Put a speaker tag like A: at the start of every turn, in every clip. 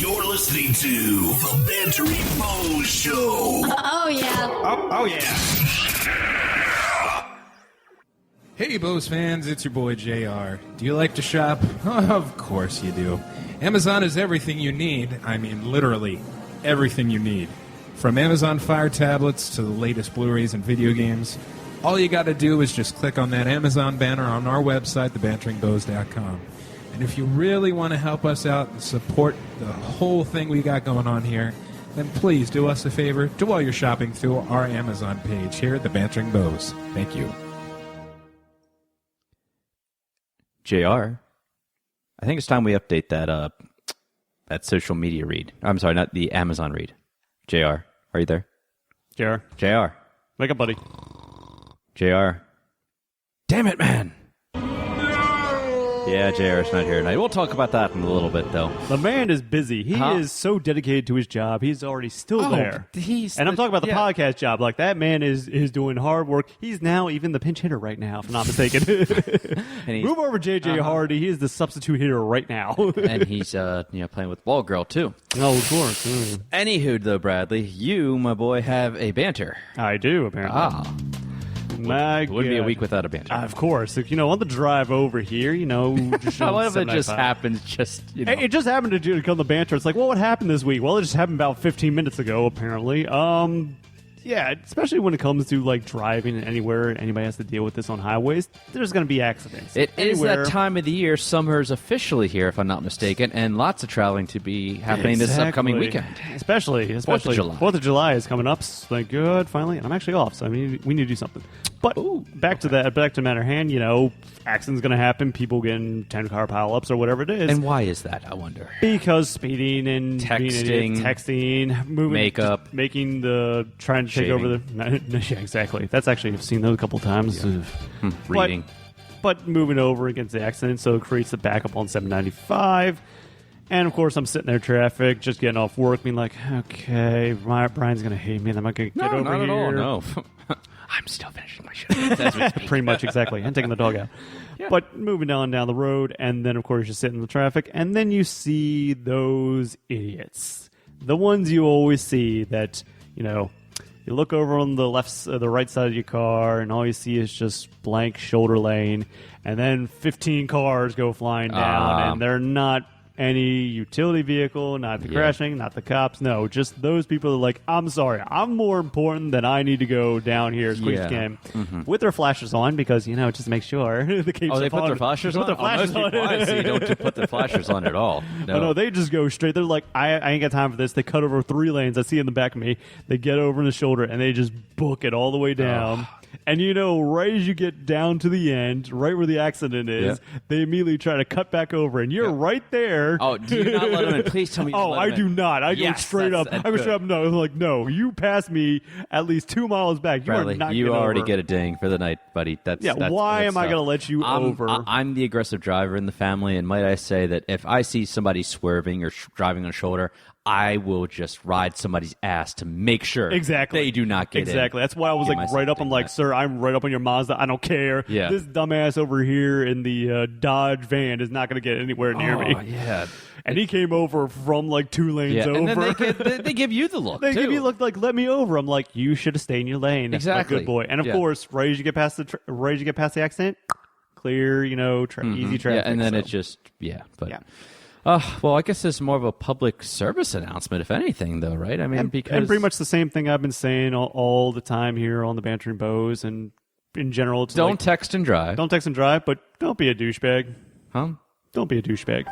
A: You're listening to the Bantering Bohs Show.
B: Oh, yeah.
C: Oh, yeah. Hey, Bohs fans, it's your boy JR. Do you like to shop? Of course you do. Amazon is everything you need. I mean, literally, everything you need. From Amazon Fire tablets to the latest Blu-rays and video games, all you got to do is just click on that Amazon banner on our website, thebanteringbohs.com. And if you really want to help us out and support the whole thing we got going on here, then please do us a favor. Do all your shopping through our Amazon page here at the Bantering Bohs. Thank you.
D: JR, I think it's time we update that social media read. I'm sorry, not the Amazon read. JR, are you there? JR.
E: Wake up, buddy.
D: JR. Damn it, man. Yeah, JR's not here tonight. We'll talk about that in a little bit, though.
E: The man is busy. He is so dedicated to his job. He's already still there. And I'm talking about the podcast job. Like, that man is doing hard work. He's now even the pinch hitter right now, if I'm not mistaken. Move over, JJ Hardy. He is the substitute hitter right now.
D: And he's playing with Ball Girl, too.
E: Oh, of course.
D: Anywho, though, Bradley, you, my boy, have a banter.
E: I do, apparently. My
D: God. Wouldn't be a week without a banter.
E: Of course. On the drive over here, just
D: what if it just happens?
E: It just happened to come the banter. It's like, well, what happened this week? Well, it just happened about 15 minutes ago, apparently. Yeah, especially when it comes to driving anywhere, anybody has to deal with this on highways, there's going to be accidents.
D: It is that time of the year. Summer is officially here, if I'm not mistaken, and lots of traveling to be happening this upcoming weekend.
E: Especially 4th of July is coming up. Thank God, finally, and I'm actually off, so we need to do something. But back to the matter at hand. Accidents going to happen. People getting 10-car pileups or whatever it is.
D: And why is that? I wonder.
E: Because speeding and texting, moving,
D: makeup,
E: trying to take over the. Yeah, exactly. That's actually I've seen those a couple times.
D: Yeah. Reading,
E: but moving over against the accident, so it creates a backup on 795. And of course, I'm sitting there in traffic, just getting off work, being like, okay, Brian's going to hate me, and I'm not going to get over
D: not
E: here.
D: At all, no. I'm still finishing my shift.
E: Pretty much, exactly. And taking the dog out. Yeah. But moving on down the road, and then, of course, you sit in the traffic, and then you see those idiots. The ones you always see that, you look over on the right side of your car, and all you see is just blank shoulder lane, and then 15 cars go flying down, and they're not any utility vehicle, not the crashing, not the cops. No, just those people are like, I'm sorry, I'm more important than I need to go down here as quick as I can. With their flashes on, because, just to make sure.
D: They put their flashers on?
E: Most
D: people I see don't put their flashers on at all.
E: No, they just go straight. They're like, I ain't got time for this. They cut over 3 lanes. I see in the back of me. They get over in the shoulder, and they just book it all the way down. And right as you get down to the end, right where the accident is, they immediately try to cut back over, and you're right there.
D: Oh, do you not let them in? Please tell me.
E: I do not. I go straight up. I go straight up. No, like, no, you passed me at least 2 miles back. You
D: Bradley,
E: are not.
D: You already
E: over.
D: get a ding for the night, buddy.
E: Why am I going to let you over?
D: I'm the aggressive driver in the family, and might I say that if I see somebody swerving or driving on a shoulder, I will just ride somebody's ass to make sure they do not get in.
E: That's why I was right up. I'm like, sir, I'm right up on your Mazda. I don't care.
D: Yeah.
E: This dumbass over here in the Dodge van is not going to get anywhere near me.
D: Yeah.
E: And he came over from 2 lanes over.
D: And then they give you the look,
E: They give you look like, let me over. I'm like, you should have stayed in your lane.
D: Exactly.
E: Good boy. And of course, right as you get past the accident, clear, easy traffic.
D: Yeah, and then it's just, well, I guess it's more of a public service announcement, if anything, though, right? I mean,
E: and pretty much the same thing I've been saying all the time here on the Bantering Bohs, and in general, it's
D: don't text and drive.
E: Don't text and drive, but don't be a douchebag.
D: Huh?
E: Don't be a douchebag.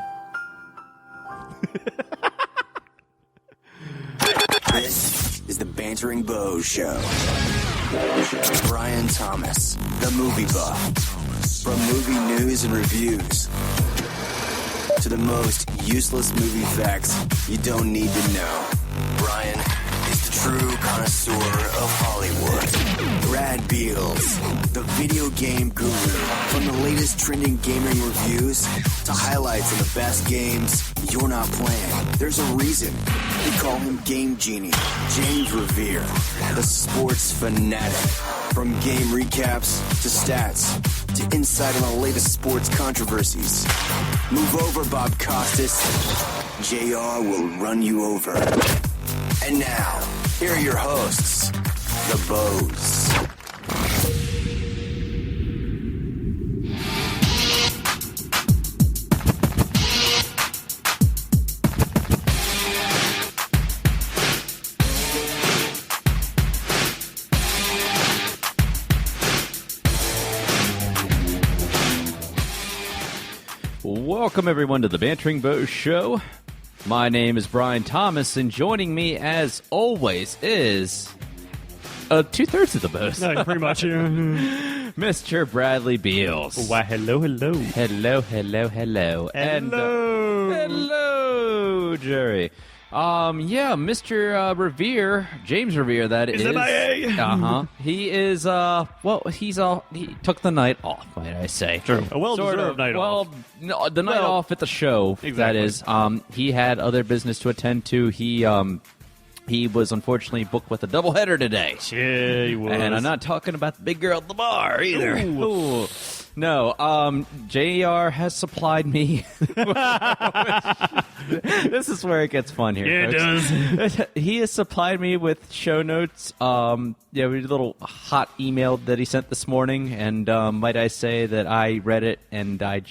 A: This is the Bantering Bohs Show. Brian Thomas, the movie buff. From movie news and reviews to the most useless movie facts you don't need to know. Brian is the true connoisseur of Hollywood. Brad Beals, the video game guru. From the latest trending gaming reviews to highlights of the best games you're not playing, there's a reason we call him Game Genie. James Revere, the sports fanatic. From game recaps to stats to insight on the latest sports controversies. Move over, Bob Costas. JR will run you over. And now, here are your hosts, the Bohs.
D: Welcome, everyone, to the Bantering Bohs Show. My name is Brian Thomas, and joining me, as always, is two-thirds of the Bohs.
E: No, pretty much.
D: Mr. Bradley Beals.
E: Why, hello.
D: Hello. And, hello, Jerry. Mr. Revere, James Revere, that is.
E: MIA.
D: He is, he took the night off, might I say.
E: True. A well-deserved night off.
D: No, the night off at the show,
E: exactly.
D: That is. He had other business to attend to. He was unfortunately booked with a doubleheader today.
E: Yeah, he was.
D: And I'm not talking about the big girl at the bar either. Ooh. No, JR has supplied me. This is where it gets fun here.
E: Yeah,
D: folks.
E: it does.
D: He has supplied me with show notes. We did a little hot email that he sent this morning, and might I say that I read it and I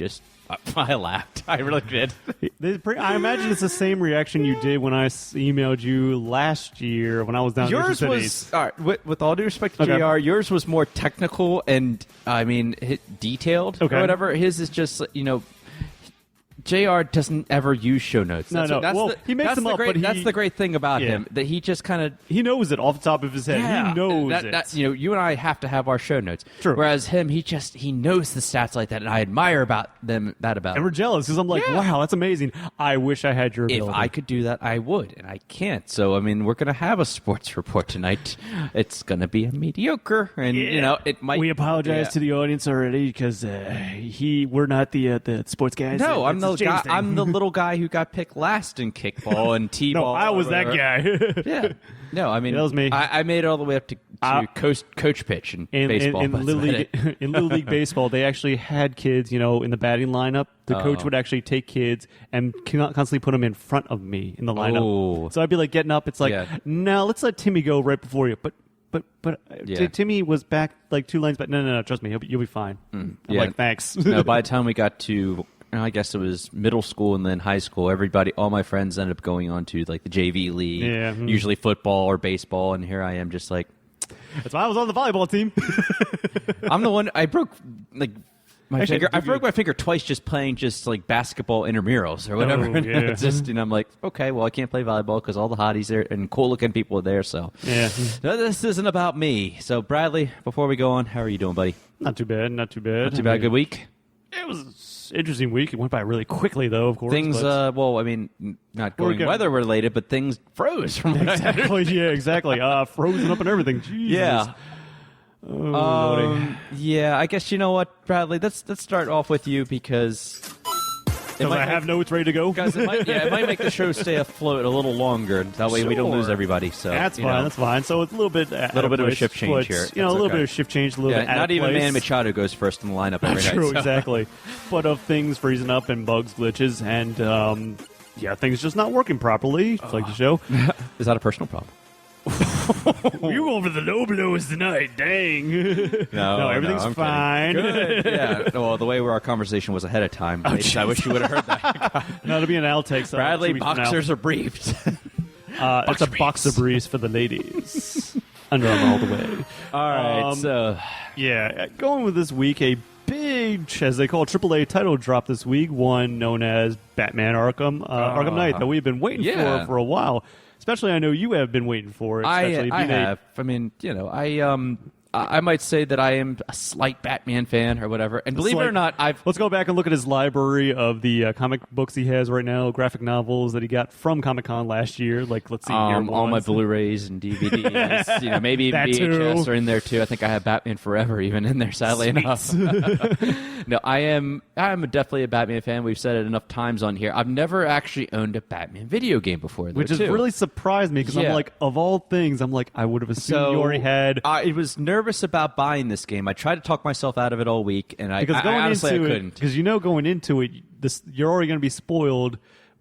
D: laughed. I really did.
E: I imagine it's the same reaction you did when I emailed you last year when I was down in
D: Yours
E: the
D: was, all right, with all due respect to
E: Okay.
D: JR, yours was more technical and, detailed or whatever. His is just, JR doesn't ever use show notes.
E: No. Well, he makes them up, but
D: that's the great thing about him, that he just kind of...
E: He knows it off the top of his head.
D: Yeah,
E: he knows it.
D: You and I have to have our show notes.
E: True.
D: Whereas him, he knows the stats like that, and I admire that about
E: And we're jealous because I'm like, wow, that's amazing. I wish I had your ability.
D: If I could do that, I would, and I can't. So, we're going to have a sports report tonight. It's going to be a mediocre, and, it might...
E: We apologize to the audience already because we're not the sports guys.
D: No, I'm the
E: James
D: guy.
E: thing.
D: I'm the little guy who got picked last in kickball and t-ball.
E: No, I was that guy.
D: Yeah. No,
E: that was me.
D: I made it all the way up to coach pitch in baseball.
E: In Little League Baseball, they actually had kids, in the batting lineup. The coach would actually take kids and constantly put them in front of me in the lineup.
D: Oh.
E: So I'd be like getting up. It's like, no, let's let Timmy go right before you. But Timmy was back like 2 lanes. But no, trust me, you'll be fine. I'm like, thanks.
D: No, by the time we got to, I guess it was middle school and then high school, all my friends ended up going on to like the JV league, usually football or baseball, and here I am just like...
E: That's why I was on the volleyball team.
D: I'm the one, I broke my finger. I broke my finger twice just playing like basketball intramurals or whatever.
E: Oh, yeah.
D: It's just, I'm like, okay, well, I can't play volleyball because all the hotties there and cool-looking people are there, so...
E: Yeah.
D: No, this isn't about me. So, Bradley, before we go on, how are you doing, buddy?
E: Not too bad.
D: Not too bad. Good week?
E: It was an interesting week. It went by really quickly, though, of course.
D: Things, not going weather-related, but things froze. From what I heard.
E: Exactly, yeah, exactly. Frozen up and everything. Jesus.
D: Yeah.
E: Oh,
D: yeah, I guess you know what, Bradley? Let's start off with you because...
E: I have notes ready to go.
D: Guys, it might make the show stay afloat a little longer. That way we don't lose everybody. So
E: that's fine. That's fine. So it's a little bit of
D: a shift change here.
E: A little bit of shift change. A little bit.
D: Not even Man Machado goes first in the lineup every night.
E: True, exactly. But of things freezing up and bugs, glitches, and things just not working properly. Just like the show.
D: Is that a personal problem?
E: You go over the low blows tonight, dang. No, everything's fine.
D: Good. Yeah. Well, the way our conversation was ahead of time, I wish you would have heard that.
E: No, it'll be an outtake.
D: Bradley, boxers are briefed.
E: It's a boxer breeze for the ladies. Under Armour all the way.
D: All right, so...
E: Yeah, going with this week, a big, as they call it, AAA title drop this week, one known as Batman Arkham Knight, that we've been waiting for a while. Especially, I know you have been waiting for it.
D: I have. I might say that I am a slight Batman fan or whatever. And believe it or not,
E: Let's go back and look at his library of the comic books he has right now, graphic novels that he got from Comic-Con last year. Like, let's see here.
D: All my Blu-rays and DVDs. Maybe VHS are in there too. I think I have Batman Forever even in there, sadly enough. No, I am definitely a Batman fan. We've said it enough times on here. I've never actually owned a Batman video game before,
E: which has really surprised me because I'm like, of all things, I'm like, I would have assumed you already had.
D: I was nervous about buying this game. I tried to talk myself out of it all week, and I honestly couldn't.
E: Because going into it, you're already going to be spoiled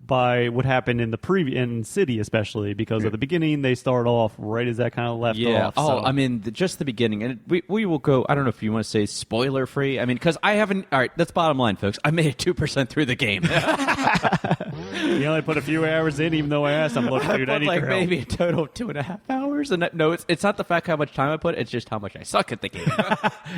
E: by what happened in the in City, especially because at the beginning they start off right as that kind of left off.
D: Oh,
E: so.
D: I mean, just the beginning, and we will go. I don't know if you want to say spoiler free. I mean, because I haven't. All right, that's bottom line, folks. I made it 2% through the game.
E: You only put a few hours in, even though I asked him, "Look, dude, I need your help."
D: Maybe a total of 2.5 hours. And no, it's not the fact how much time I put. It's just how much I suck at the game.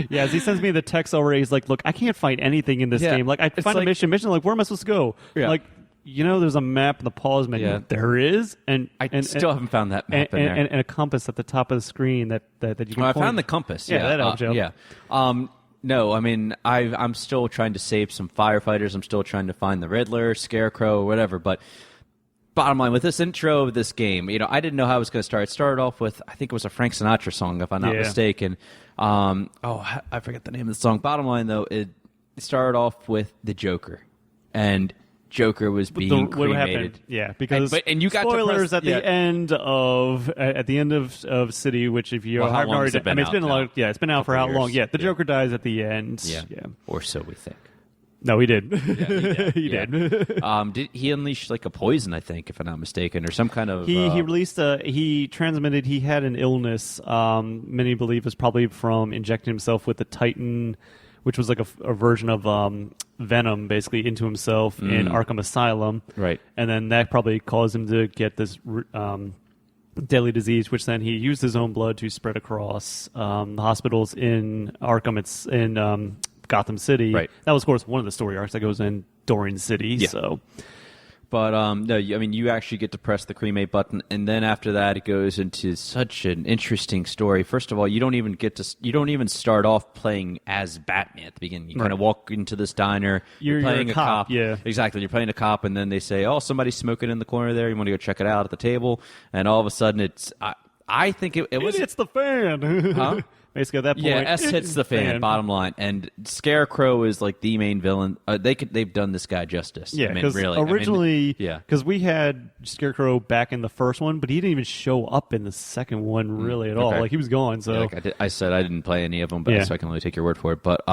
E: Yeah, as he sends me the text already, he's like, "Look, I can't find anything in this game. Like, I find a mission, like, where am I supposed to go?
D: Yeah.
E: Like, there's a map in the pause menu.
D: Yeah.
E: There is, and
D: I still haven't found that map in there.
E: And a compass at the top of the screen that you can.
D: I found the compass. Yeah,
E: that helps you.
D: Yeah. No, I mean, I'm still trying to save some firefighters. I'm still trying to find the Riddler, Scarecrow, whatever. But bottom line, with this intro of this game, I didn't know how it was going to start. It started off with, I think it was a Frank Sinatra song, if I'm not mistaken. I forget the name of the song. Bottom line, though, it started off with the Joker. And Joker was being cremated.
E: Yeah, because
D: and you got
E: spoilers
D: to
E: at the end of City, which if you
D: haven't already,
E: it's been it's been out for how long? Yeah, the Joker dies at the end.
D: Yeah, or so we think.
E: No, he did.
D: Yeah,
E: he did.
D: Did he unleash like a poison? I think, if I'm not mistaken, or some kind of.
E: He released he transmitted. He had an illness. Many believe was probably from injecting himself with the Titan, which was like a version of Venom, basically, into himself in Arkham Asylum.
D: Right.
E: And then that probably caused him to get this deadly disease, which then he used his own blood to spread across the hospitals in Arkham. It's in Gotham City.
D: Right.
E: That was, of course, one of the story arcs that goes in Dorian City.
D: Yeah.
E: So.
D: But no, I mean, you actually get to press the cremate button, and then after that, it goes into such an interesting story. First of all, you don't even start off playing as Batman at the beginning. You kind of walk into this diner. You're playing a cop.
E: Yeah,
D: exactly. You're playing a cop, and then they say, "Oh, somebody's smoking in the corner there. You want to go check it out at the table?" And all of a sudden, it's I think it was.
E: It's the fan.
D: Huh?
E: Basically, at that point,
D: yeah, S hits the fan. Bottom line, and Scarecrow is like the main villain. They've done this guy justice.
E: Yeah,
D: because
E: originally, because we had Scarecrow back in the first one, but he didn't even show up in the second one really at all. Like, he was gone. So,
D: I said I didn't play any of them, but so I can only take your word for it. But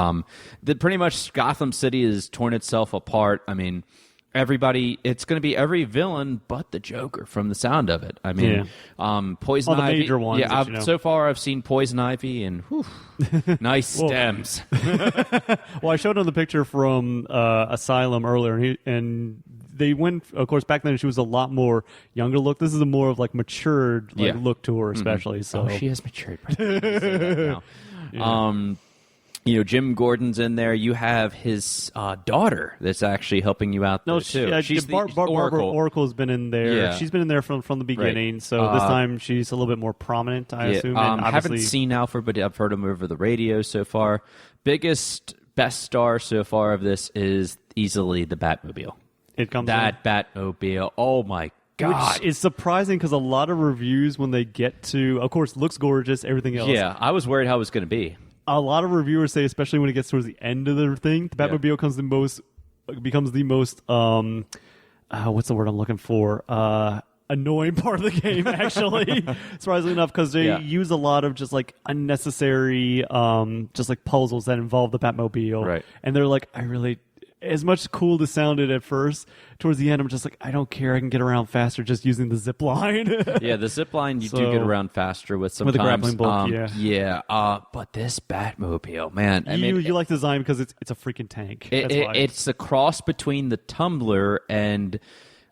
D: pretty much Gotham City has torn itself apart. I mean. It's going to be every villain but the Joker from the sound of it. I mean, Poison
E: all the
D: Ivy.
E: major ones.
D: Yeah, so far I've seen Poison Ivy and nice stems.
E: Well, I showed him the picture from Asylum earlier, and they went. Of course, back then she was a lot more younger look. This is a more of like matured look to her, especially. So
D: she has matured. Now. Jim Gordon's in there. You have his daughter that's actually helping you out there, too. She's Oracle.
E: Oracle's been in there.
D: Yeah.
E: She's been in there from the beginning, so this time she's a little bit more prominent, I assume.
D: I haven't seen Alfred, but I've heard him over the radio so far. Best star so far of this is easily the Batmobile.
E: It comes
D: Batmobile. Oh, my God.
E: Which is surprising because a lot of reviews, when they get to, of course, looks gorgeous, everything else.
D: Yeah, I was worried how it was going to be.
E: A lot of reviewers say, especially when it gets towards the end of the thing, the Batmobile becomes the most what's the word I'm looking for? Annoying part of the game, actually. Surprisingly enough, because they use a lot of just like unnecessary, just like puzzles that involve the Batmobile.
D: Right.
E: And they're like, as much cool as sounded at first, towards the end, I'm just like, I don't care. I can get around faster just using the zip line.
D: Yeah, the zip line you do get around faster with sometimes.
E: With the grappling book,
D: but this Batmobile, man.
E: You like the design because it's a freaking tank.
D: It's a cross between the Tumbler and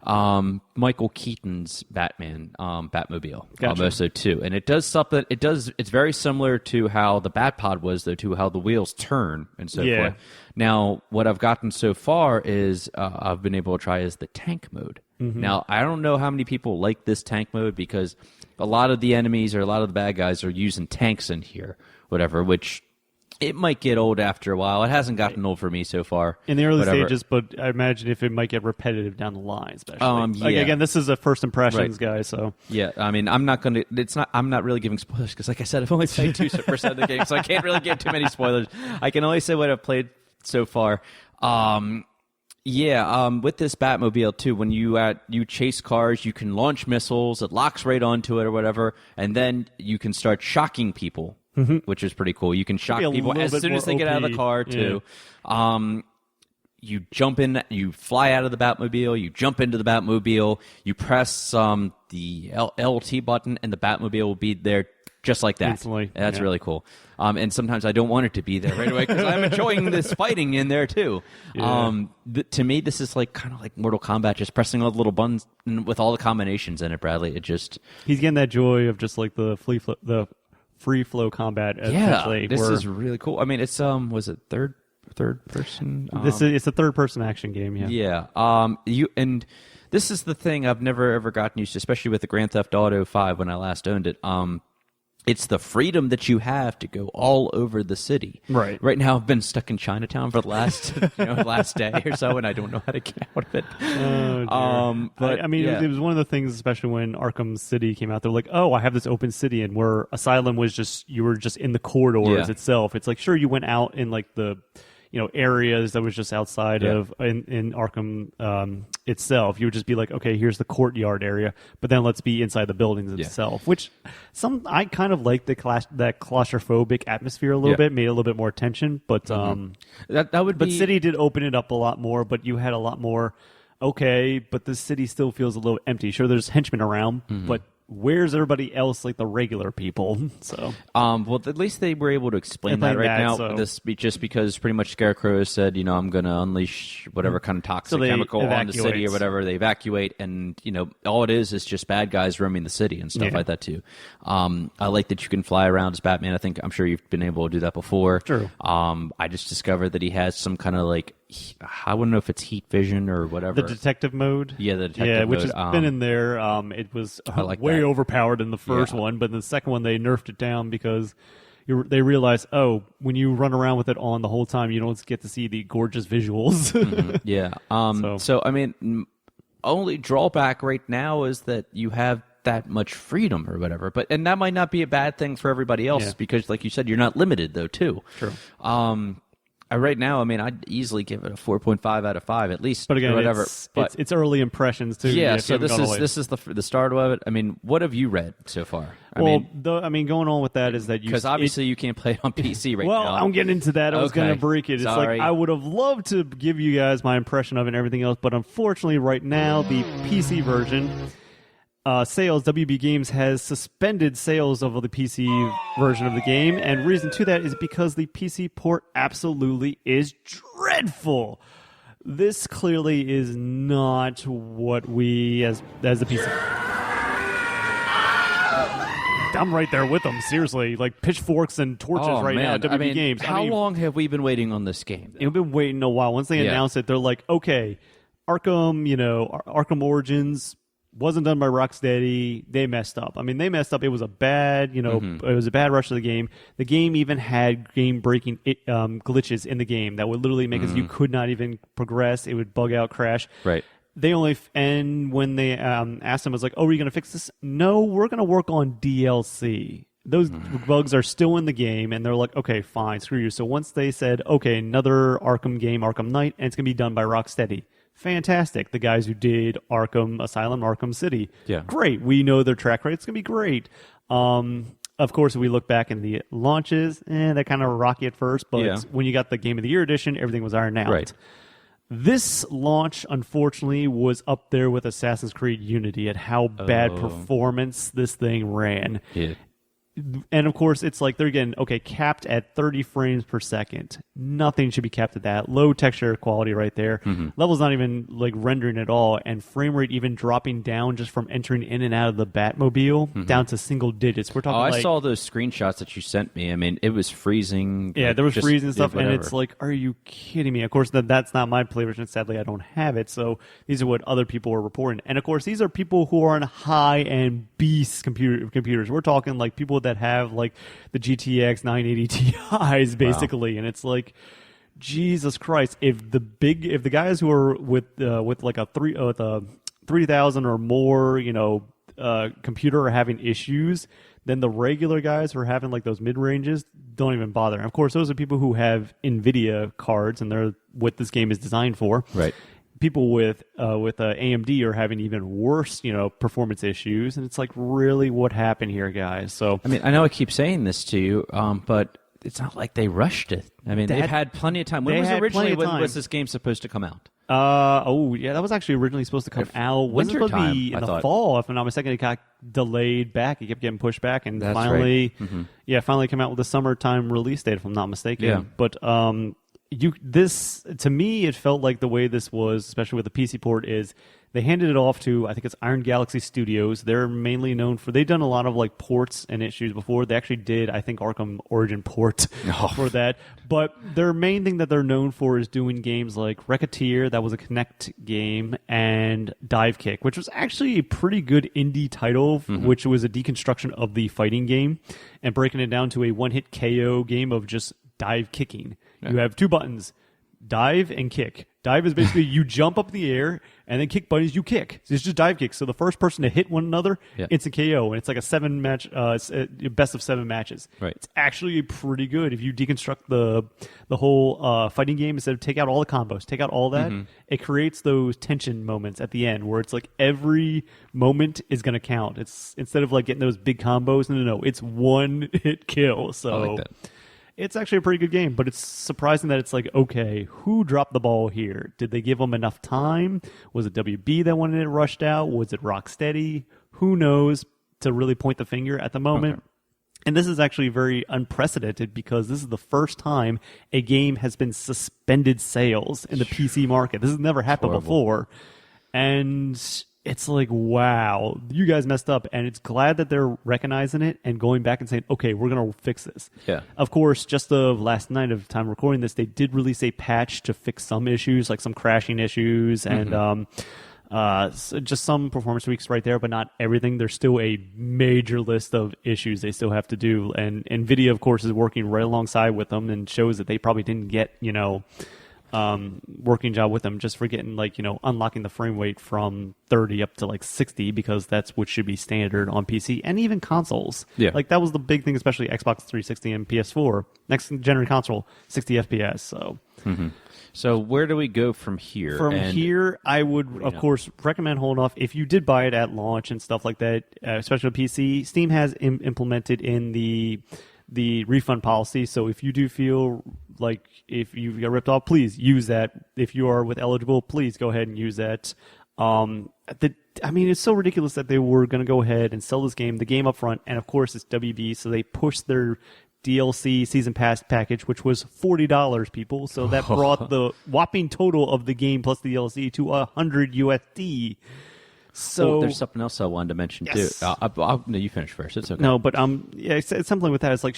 D: Michael Keaton's Batmobile.
E: Gotcha.
D: Almost so too. And it does something. It's very similar to how the Batpod was, though, to how the wheels turn and so forth. Now, what I've gotten so far is I've been able to try is the tank mode. Mm-hmm. Now, I don't know how many people like this tank mode because a lot of the enemies or a lot of the bad guys are using tanks in here, whatever, which it might get old after a while. It hasn't gotten old for me so far.
E: In the early stages, but I imagine if it might get repetitive down the line, especially.
D: Yeah.
E: Again, this is a first impressions guy, so.
D: Yeah, I mean, I'm not really giving spoilers because, like I said, I've only played 2% of the game, so I can't really give too many spoilers. I can only say what I've played so far. With this Batmobile too, when you chase cars, you can launch missiles. It locks right onto it or whatever, and then you can start shocking people, which is pretty cool. You can shock people as soon as they get out of the car too. you jump in, you fly out of the Batmobile, you jump into the Batmobile, you press the LT button, and the Batmobile will be there just like that.
E: Instantly.
D: That's really cool. And sometimes I don't want it to be there right away because I'm enjoying this fighting in there too.
E: Yeah.
D: To me, this is kind of like Mortal Kombat, just pressing all the little buttons with all the combinations in it. Bradley,
E: he's getting that joy of just like the free flow combat.
D: Yeah, this is really cool. I mean, it's was it third person?
E: It's a third person action game. Yeah.
D: Yeah. This is the thing I've never ever gotten used to, especially with the Grand Theft Auto 5 when I last owned it. It's the freedom that you have to go all over the city.
E: Right.
D: Right now, I've been stuck in Chinatown for the last day or so, and I don't know how to get out of it.
E: But I mean, it was one of the things, especially when Arkham City came out. They're like, "Oh, I have this open city," and where Asylum was you were just in the corridors itself. It's like, sure, you went out in like the areas that was just outside of in Arkham itself. You would just be like, okay, here's the courtyard area, but then let's be inside the buildings itself. Which I kind of like that claustrophobic atmosphere a little bit, made a little bit more tension. But but City did open it up a lot more. But you had a lot more. Okay, but the city still feels a little empty. Sure, there's henchmen around, but where's everybody else, like the regular people? So,
D: well, at least they were able to explain that right now. So. This just because pretty much Scarecrow said, I'm going to unleash whatever kind of toxic chemical on the city or whatever. They evacuate, and all it is just bad guys roaming the city and stuff like that too. I like that you can fly around as Batman. I'm sure you've been able to do that before.
E: True.
D: I just discovered that he has some kind of I wouldn't know if it's heat vision or whatever.
E: The detective mode?
D: Yeah, the detective mode.
E: Which has been in there. It was way overpowered in the first one, but in the second one they nerfed it down because they realized, when you run around with it on the whole time, you don't get to see the gorgeous visuals.
D: Yeah. So, I mean, only drawback right now is that you have that much freedom or whatever. And that might not be a bad thing for everybody else because, like you said, you're not limited, though, too.
E: True.
D: Right now, I mean, I'd easily give it a 4.5 out of 5 at least.
E: But again,
D: or whatever.
E: It's early impressions too.
D: Yeah, so this is the start of it. I mean, what have you read so far?
E: Going on with that is that
D: because obviously you can't play it on PC right now.
E: Well, I'm getting into that. I was going to break it. It's
D: Sorry.
E: I would have loved to give you guys my impression of it and everything else, but unfortunately, right now the PC version. Sales, WB Games has suspended sales of the PC version of the game, and reason to that is because the PC port absolutely is dreadful. This clearly is not what we as the PC. I'm right there with them, seriously. Like pitchforks and torches now at WB Games.
D: How long have we been waiting on this game?
E: We've been waiting a while. Once they announced it, they're like, okay, Arkham, Arkham Origins wasn't done by Rocksteady. They messed up. I mean, they messed up. It was a bad, it was a bad rush of the game. The game even had game-breaking glitches in the game that would literally make it so you could not even progress. It would bug out, crash.
D: Right.
E: And when they asked them, I was like, "Oh, are you going to fix this?" No, we're going to work on DLC. Those bugs are still in the game, and they're like, "Okay, fine, screw you." So once they said, "Okay, another Arkham game, Arkham Knight, and it's going to be done by Rocksteady." Fantastic. The guys who did Arkham Asylum, Arkham City.
D: Yeah.
E: Great. We know their track rate. It's going to be great. Of course, if we look back in the launches, they're kind of rocky at first, but when you got the Game of the Year edition, everything was ironed out.
D: Right.
E: This launch, unfortunately, was up there with Assassin's Creed Unity at how bad performance this thing ran.
D: Yeah.
E: And of course, it's like they're getting, capped at 30 frames per second. Nothing should be capped at that. Low texture quality right there. Level's not even like rendering at all. And frame rate even dropping down just from entering in and out of the Batmobile down to single digits. We're talking
D: I saw those screenshots that you sent me. I mean, it was freezing.
E: Yeah, there was freezing stuff. And it's like, are you kidding me? Of course, that's not my play version. Sadly, I don't have it. So these are what other people are reporting. And of course, these are people who are on high-end beast computers. We're talking like people that have like the GTX 980 Ti's basically, and it's like, Jesus Christ! If the guys who are with like a 3000 or more, computer are having issues, then the regular guys who are having like those mid ranges don't even bother. And of course, those are people who have NVIDIA cards, and they're what this game is designed for.
D: Right.
E: People with AMD are having even worse, performance issues, and it's like, really, what happened here, guys? So,
D: I mean, I know I keep saying this to you, but it's not like they rushed it. I mean, they've had plenty of time. When was this game supposed to come out?
E: That was actually originally supposed to come out. Was it supposed to be in the fall? If I'm not mistaken, it got delayed back. It kept getting pushed back, and finally, finally came out with a summertime release date, if I'm not mistaken.
D: Yeah.
E: But this to me, it felt like the way this was, especially with the PC port, is they handed it off to, I think it's Iron Galaxy Studios. They're mainly known for, they've done a lot of like ports and issues before. They actually did, I think, Arkham Origin port for that. But their main thing that they're known for is doing games like Racketeer, that was a Kinect game, and Dive Kick, which was actually a pretty good indie title, which was a deconstruction of the fighting game and breaking it down to a one-hit KO game of just dive kicking. Yeah. You have 2 buttons, dive and kick. Dive is basically you jump up in the air, and then kick buttons, you kick. So it's just dive kick. So the first person to hit one another, it's a KO, and it's like a 7-match, best of 7 matches.
D: Right.
E: It's actually pretty good if you deconstruct the whole fighting game. Instead of take out all the combos, take out all that, it creates those tension moments at the end where it's like every moment is going to count. It's instead of like getting those big combos, no, it's one hit kill. So.
D: I like that.
E: It's actually a pretty good game, but it's surprising that it's like, okay, who dropped the ball here? Did they give them enough time? Was it WB that wanted it rushed out? Was it Rocksteady? Who knows to really point the finger at the moment? Okay. And this is actually very unprecedented because this is the first time a game has been suspended sales in the PC market. This has never happened before. And it's like, wow, you guys messed up. And it's glad that they're recognizing it and going back and saying, okay, we're going to fix this. Yeah. Of course, just the last night of time recording this, they did release a patch to fix some issues, like some crashing issues and so just some performance tweaks right there, but not everything. There's still a major list of issues they still have to do. And NVIDIA, of course, is working right alongside with them and shows that they probably didn't get, working job with them just for getting unlocking the frame rate from 30 up to 60 because that's what should be standard on PC and even consoles. Yeah. That was the big thing, especially Xbox 360 and PS4. Next generation console, 60 FPS. So.
D: So where do we go from here?
E: From here, I would, of course, recommend holding off. If you did buy it at launch and stuff like that, especially on PC, Steam has implemented in the refund policy. So if you do feel like if you got ripped off, please use that. If you are with eligible, please go ahead and use that. It's so ridiculous that they were going to go ahead and sell this game, the game up front, and of course it's WB, so they pushed their DLC season pass package, which was $40, people. So that brought the whopping total of the game plus the DLC to $100 USD. So
D: there's something else I wanted to mention too. No, you finish first. It's okay.
E: No, but it's something with that. It's like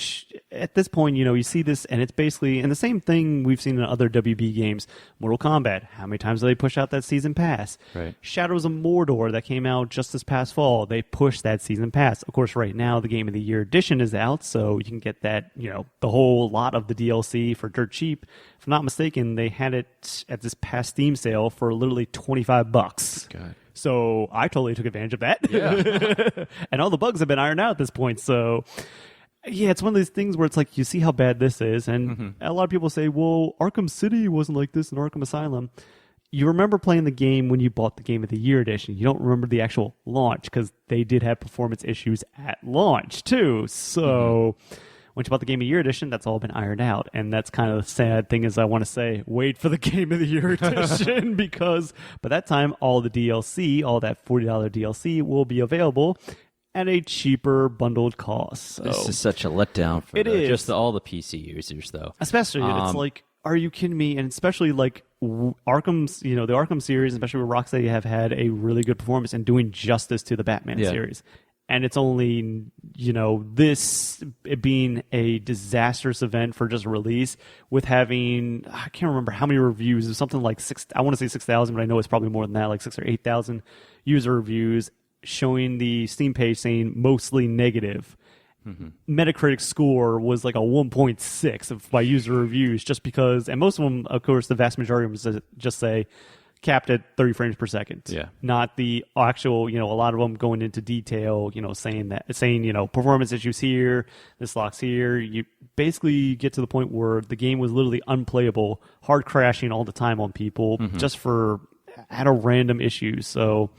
E: at this point, you see this, and it's basically and the same thing we've seen in other WB games. Mortal Kombat. How many times do they push out that season pass?
D: Right.
E: Shadows of Mordor that came out just this past fall. They pushed that season pass. Of course, right now the Game of the Year edition is out, so you can get that. The whole lot of the DLC for dirt cheap. If I'm not mistaken, they had it at this past Steam sale for literally $25.
D: God.
E: So I totally took advantage of that.
D: Yeah.
E: And all the bugs have been ironed out at this point. So, yeah, it's one of these things where it's like you see how bad this is. And a lot of people say, well, Arkham City wasn't like this in Arkham Asylum. You remember playing the game when you bought the Game of the Year edition. You don't remember the actual launch because they did have performance issues at launch, too. So... Once you bought the Game of the Year edition, that's all been ironed out. And that's kind of the sad thing is I want to say, wait for the Game of the Year edition because by that time, all the DLC, all that $40 DLC will be available at a cheaper bundled cost. So,
D: this is such a letdown for just all the PC users, though.
E: Especially, it's like, are you kidding me? And especially Arkham's, the Arkham series, especially with Rocksteady, have had a really good performance in doing justice to the Batman series. And it's only, this being a disastrous event for just release with having, I can't remember how many reviews. It was something like I want to say 6,000, but I know it's probably more than that, like 6,000 or 8,000 user reviews showing the Steam page saying mostly negative. Metacritic score was like a 1.6 by user reviews just because, and most of them, of course, the vast majority of them just say, capped at 30 frames per second.
D: Yeah.
E: Not the actual, a lot of them going into detail, saying performance issues here, this locks here. You basically get to the point where the game was literally unplayable, hard crashing all the time on people just for at a random issue. So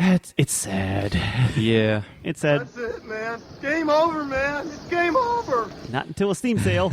E: It's sad.
D: Yeah.
E: It's sad.
B: That's it, man. Game over, man. It's game over.
E: Not until a Steam sale.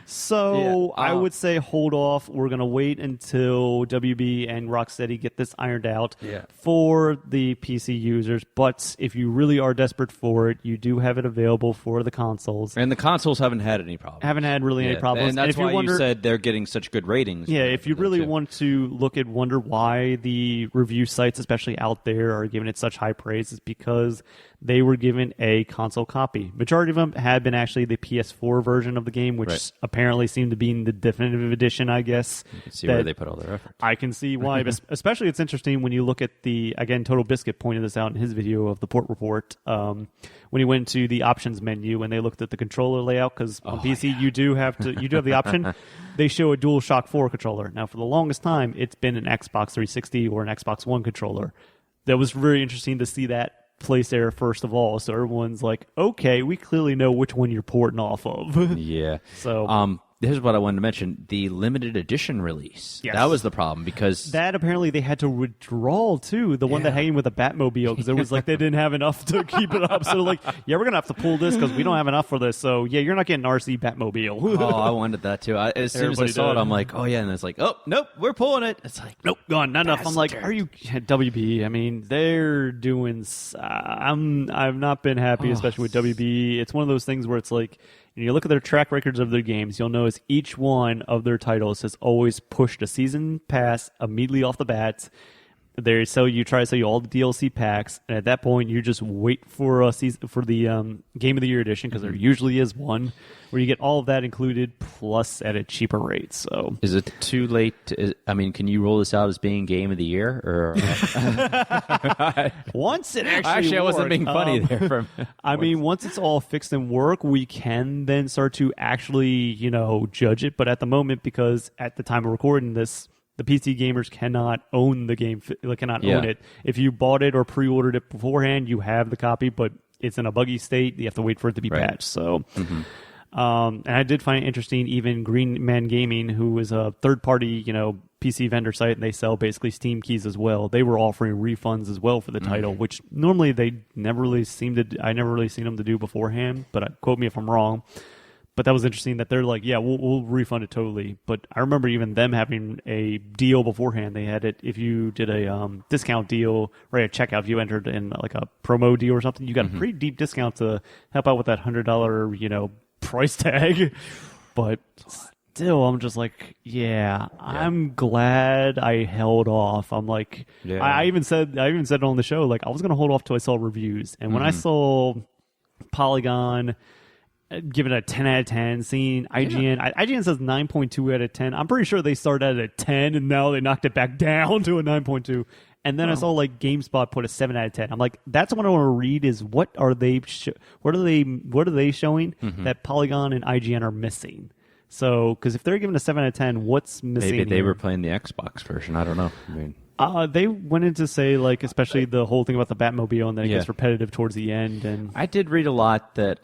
E: So I would say hold off. We're going to wait until WB and Rocksteady get this ironed out for the PC users. But if you really are desperate for it, you do have it available for the consoles.
D: And the consoles haven't had any problems.
E: Haven't had really any problems.
D: And that's
E: if
D: why
E: you
D: said they're getting such good ratings.
E: Yeah, if you really want to wonder why the review sites, especially out there, are giving it such high praise, is because they were given a console copy. Majority of them had been actually the PS4 version of the game, which apparently seemed to be in the definitive edition, I guess.
D: You can see where they put all their effort.
E: I can see why. Especially it's interesting when you look at again, Total Biscuit pointed this out in his video of the port report, when he went to the options menu and they looked at the controller layout, because on PC you do have the option. They show a DualShock 4 controller. Now, for the longest time, it's been an Xbox 360 or an Xbox One controller. That was very interesting to see that place there first of all, so everyone's like, okay, we clearly know which one you're porting off of.
D: Yeah.
E: So
D: here's what I wanted to mention: the limited edition release.
E: Yes.
D: That was the problem, because
E: that apparently they had to withdraw too, the one that hanging with the Batmobile, because it was like they didn't have enough to keep it up. So like, yeah, we're gonna have to pull this because we don't have enough for this. So yeah, you're not getting RC Batmobile.
D: Oh, I wanted that too. As soon as I saw it, I'm like, oh yeah, and it's like, oh nope, we're pulling it. It's like, nope,
E: gone, not enough. I'm like, are you WB? I mean, they're doing. I've not been happy, especially with WB. It's one of those things where it's like, and you look at their track records of their games, you'll notice each one of their titles has always pushed a season pass immediately off the bat. They try to sell you all the DLC packs, and at that point, you just wait for a season for the Game of the Year edition, because there usually is one where you get all of that included plus at a cheaper rate. So,
D: is it too late? Can you roll this out as being Game of the Year? Or
E: once it actually
D: I wasn't being funny there.
E: Once it's all fixed and work, we can then start to actually, judge it. But at the moment, because at the time of recording this, the PC gamers cannot own the game, own it. If you bought it or pre-ordered it beforehand, you have the copy, but it's in a buggy state. You have to wait for it to be patched. So, and I did find it interesting, even Green Man Gaming, who is a third-party, PC vendor site, and they sell basically Steam keys as well. They were offering refunds as well for the title, which normally I never really seen them to do beforehand, but quote me if I'm wrong. But that was interesting that they're like, yeah, we'll refund it totally. But I remember even them having a deal beforehand. They had it, if you did a discount deal, right at checkout, if you entered in like a promo deal or something, you got a pretty deep discount to help out with that $100, price tag. But still, I'm just like, I'm glad I held off. I'm like, I even said it on the show, like I was going to hold off till I saw reviews. And when I saw Polygon giving it a 10 out of 10, seeing IGN. IGN says 9.2 out of 10. I'm pretty sure they started at a 10 and now they knocked it back down to a 9.2. And then I saw like GameSpot put a 7 out of 10. I'm like, that's what I want to read is what are they showing that Polygon and IGN are missing? So, because if they're giving a 7 out of 10, what's missing?
D: Maybe they were playing the Xbox version. I don't know.
E: They went in to say, like, especially the whole thing about the Batmobile, and then it gets repetitive towards the end. And
D: I did read a lot that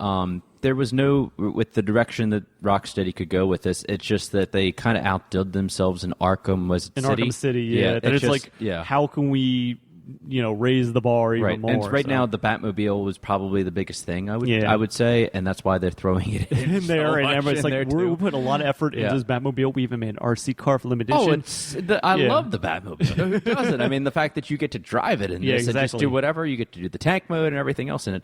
D: there was with the direction that Rocksteady could go with this, it's just that they kind of outdid themselves in Arkham City.
E: That it's like, how can we, raise the bar even more?
D: And now the Batmobile was probably the biggest thing, I would say, and that's why they're throwing it in
E: there. And everybody's like, we put a lot of effort into this Batmobile. We even made an RC car for limited edition.
D: I love the Batmobile. Who doesn't? I mean, the fact that you get to drive it in this and just do whatever, you get to do the tank mode and everything else in it.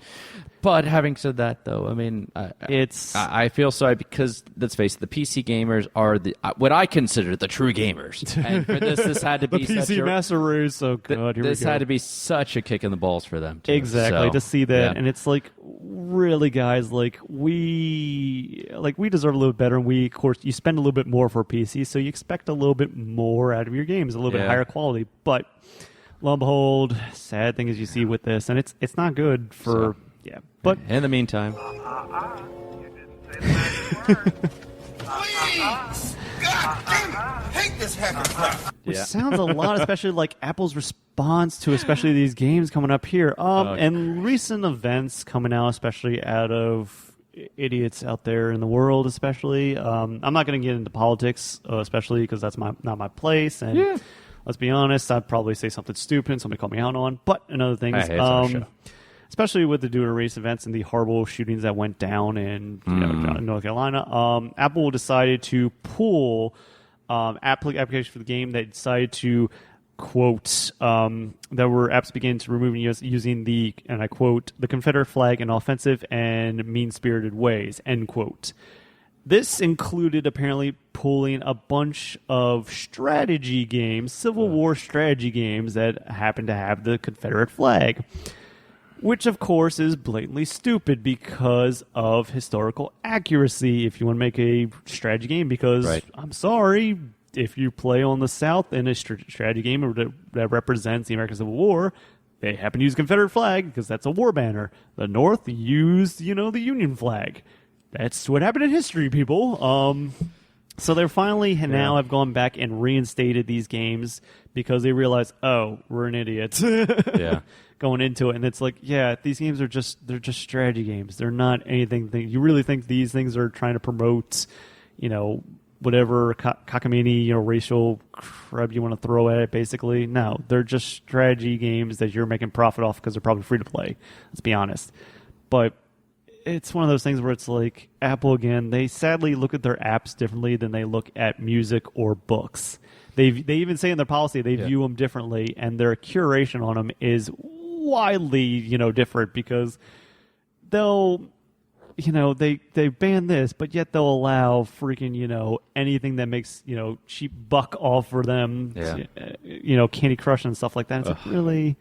D: But having said that, though, I mean, I feel sorry because, let's face it, the PC gamers are what I consider the true gamers. And for this had to be
E: the PC Master Race. So good.
D: This had to be such a kick in the balls for them, too.
E: Exactly, to see that. And it's like, really, guys, like we deserve a little better. And of course, you spend a little bit more for PC, so you expect a little bit more out of your games, a little bit higher quality. But lo and behold, sad thing is you see with this, and it's not good for... But
D: in the meantime,
B: Hate this hacker crap.
E: Which sounds a lot, especially like Apple's response to especially these games coming up here. And recent events coming out, especially out of idiots out there in the world, especially. I'm not going to get into politics, especially because that's not my place. And let's be honest, I'd probably say something stupid and somebody call me out on. But another thing is,
D: Hey, it's our show.
E: especially with the Dune race events and the horrible shootings that went down in North Carolina, Apple decided to pull application for the game that decided to quote that were apps began to remove using the, and I quote, the Confederate flag in offensive and mean-spirited ways, end quote. This included apparently pulling a bunch of strategy games, Civil War strategy games that happen to have the Confederate flag, which of course is blatantly stupid because of historical accuracy if you want to make a strategy game, because I'm sorry, if you play on the South in a strategy game that represents the American Civil War, they happen to use Confederate flag because that's a war banner. The North used, the Union flag. That's what happened in history, people. So they're finally now have gone back and reinstated these games because they realize, oh, we're an idiot. Going into it, and it's like, yeah, these games are just strategy games. They're not anything. You really think these things are trying to promote, whatever cockamamie, racial crap you want to throw at it, basically? No, they're just strategy games that you're making profit off because they're probably free to play. Let's be honest. But it's one of those things where it's like Apple, again, they sadly look at their apps differently than they look at music or books. They even say in their policy they view them differently, and their curation on them is widely, different, because they'll, they ban this, but yet they'll allow freaking, anything that makes, cheap buck off for them, Candy Crush and stuff like that. It's like, really,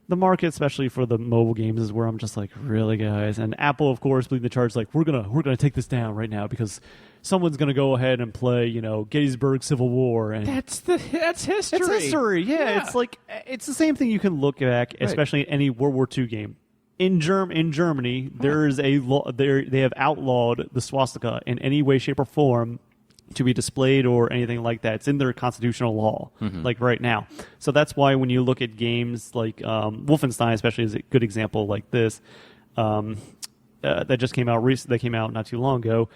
E: the market, especially for the mobile games, is where I'm just like, really, guys? And Apple, of course, leading the charge, like, we're gonna take this down right now because someone's gonna go ahead and play, Gettysburg Civil War, and
D: that's history.
E: It's history. Yeah, it's like, it's the same thing you can look back, especially in any World War II game. In Germany, there is a law. They have outlawed the swastika in any way, shape, or form to be displayed or anything like that. It's in their constitutional law, like right now. So that's why when you look at games like Wolfenstein, especially, is a good example like this, that just came out recently. That came out not too long ago.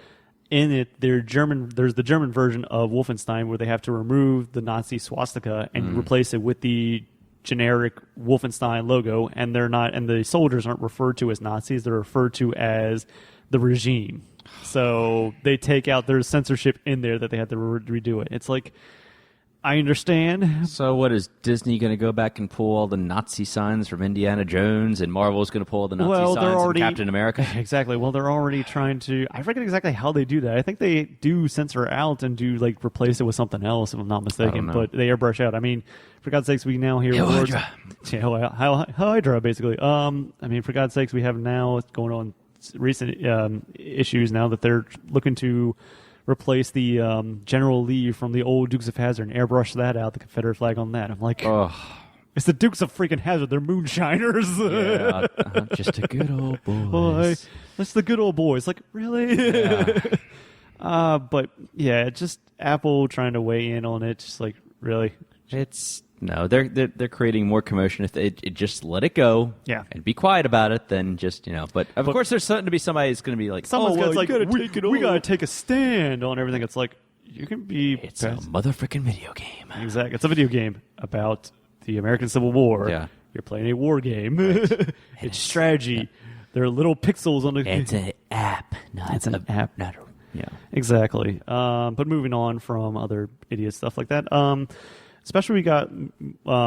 E: In it, there's the German version of Wolfenstein where they have to remove the Nazi swastika and replace it with the generic Wolfenstein logo, and the soldiers aren't referred to as Nazis, they're referred to as the regime. So they take out, there's censorship in there that they had to redo it. It's like, I understand.
D: So what, is Disney going to go back and pull all the Nazi signs from Indiana Jones, and Marvel's going to pull all the Nazi signs from Captain America?
E: Exactly. Well, they're already trying to, I forget exactly how they do that. I think they do censor out and do replace it with something else, if I'm not mistaken. But they airbrush out. I mean, for God's sakes, we now hear words. Hydra, basically. For God's sakes, we have now going on recent issues now that they're looking to replace the General Lee from the old Dukes of Hazzard and airbrush that out, the Confederate flag on that. I'm like, it's the Dukes of freaking Hazzard. They're moonshiners.
D: Just a good old boys.
E: That's the good old boys. Like, really? Yeah. But yeah, just Apple trying to weigh in on it. Just like, really?
D: They're creating more commotion if they just let it go, and be quiet about it. Then just But of course, there's something to be somebody who's going to be like,
E: we got to take a stand on everything. It's like, you can be.
D: It's a motherfucking video game.
E: Exactly, it's a video game about the American Civil War.
D: Yeah,
E: you're playing a war game. Right. It's strategy. There are little pixels on the.
D: It's an app.
E: It's an app.
D: Not a. Yeah,
E: exactly. But moving on from other idiot stuff like that. Especially we got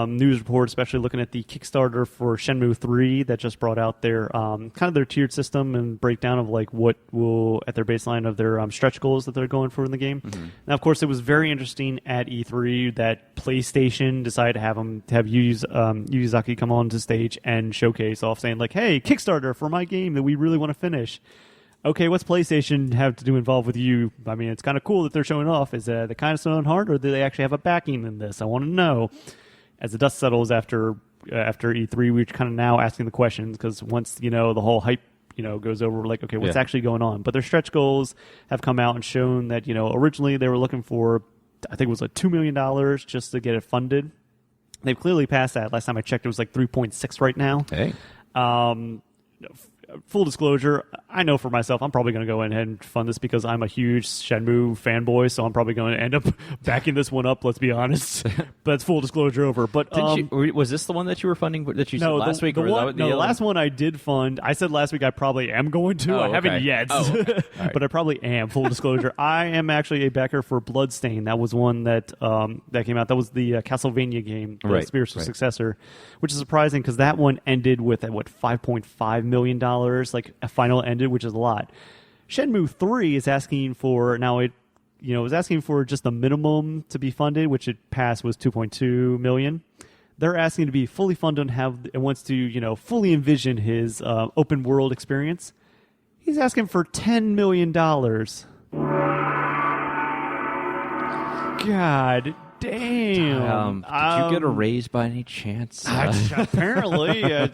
E: news reports, especially looking at the Kickstarter for Shenmue 3 that just brought out their kind of their tiered system and breakdown of like what will at their baseline of their stretch goals that they're going for in the game. Now, of course, it was very interesting at E3 that PlayStation decided to have Yuzaki come on to stage and showcase off, saying like, "Hey, Kickstarter for my game that we really want to finish." Okay, what's PlayStation have to do involved with you? I mean, it's kind of cool that they're showing off. Is the kind of showing hard, or do they actually have a backing in this? I want to know. As the dust settles after E3, we're kind of now asking the questions, because once the whole hype goes over, we're like, okay, what's actually going on? But their stretch goals have come out and shown that originally they were looking for, I think it was like $2 million just to get it funded. They've clearly passed that. Last time I checked, it was like 3.6 right now.
D: Hey.
E: full disclosure, I know for myself, I'm probably going to go ahead and fund this because I'm a huge Shenmue fanboy, so I'm probably going to end up backing this one up, let's be honest. But it's full disclosure over. But
D: was this the one that you were funding that you said last week?
E: The last one I did fund. I said last week I probably am going to. I haven't yet. Right. But I probably am, full disclosure. I am actually a backer for Bloodstain. That was one that came out. That was the Castlevania game, the spiritual successor, which is surprising because that one ended with $5.5 million, like a final ended, which is a lot. Shenmue 3 is asking for was asking for just the minimum to be funded, which it passed was $2.2 million. They're asking to be fully funded and wants to fully envision his open world experience. He's asking for $10 million. God damn.
D: Did you get a raise by any chance?
E: Apparently.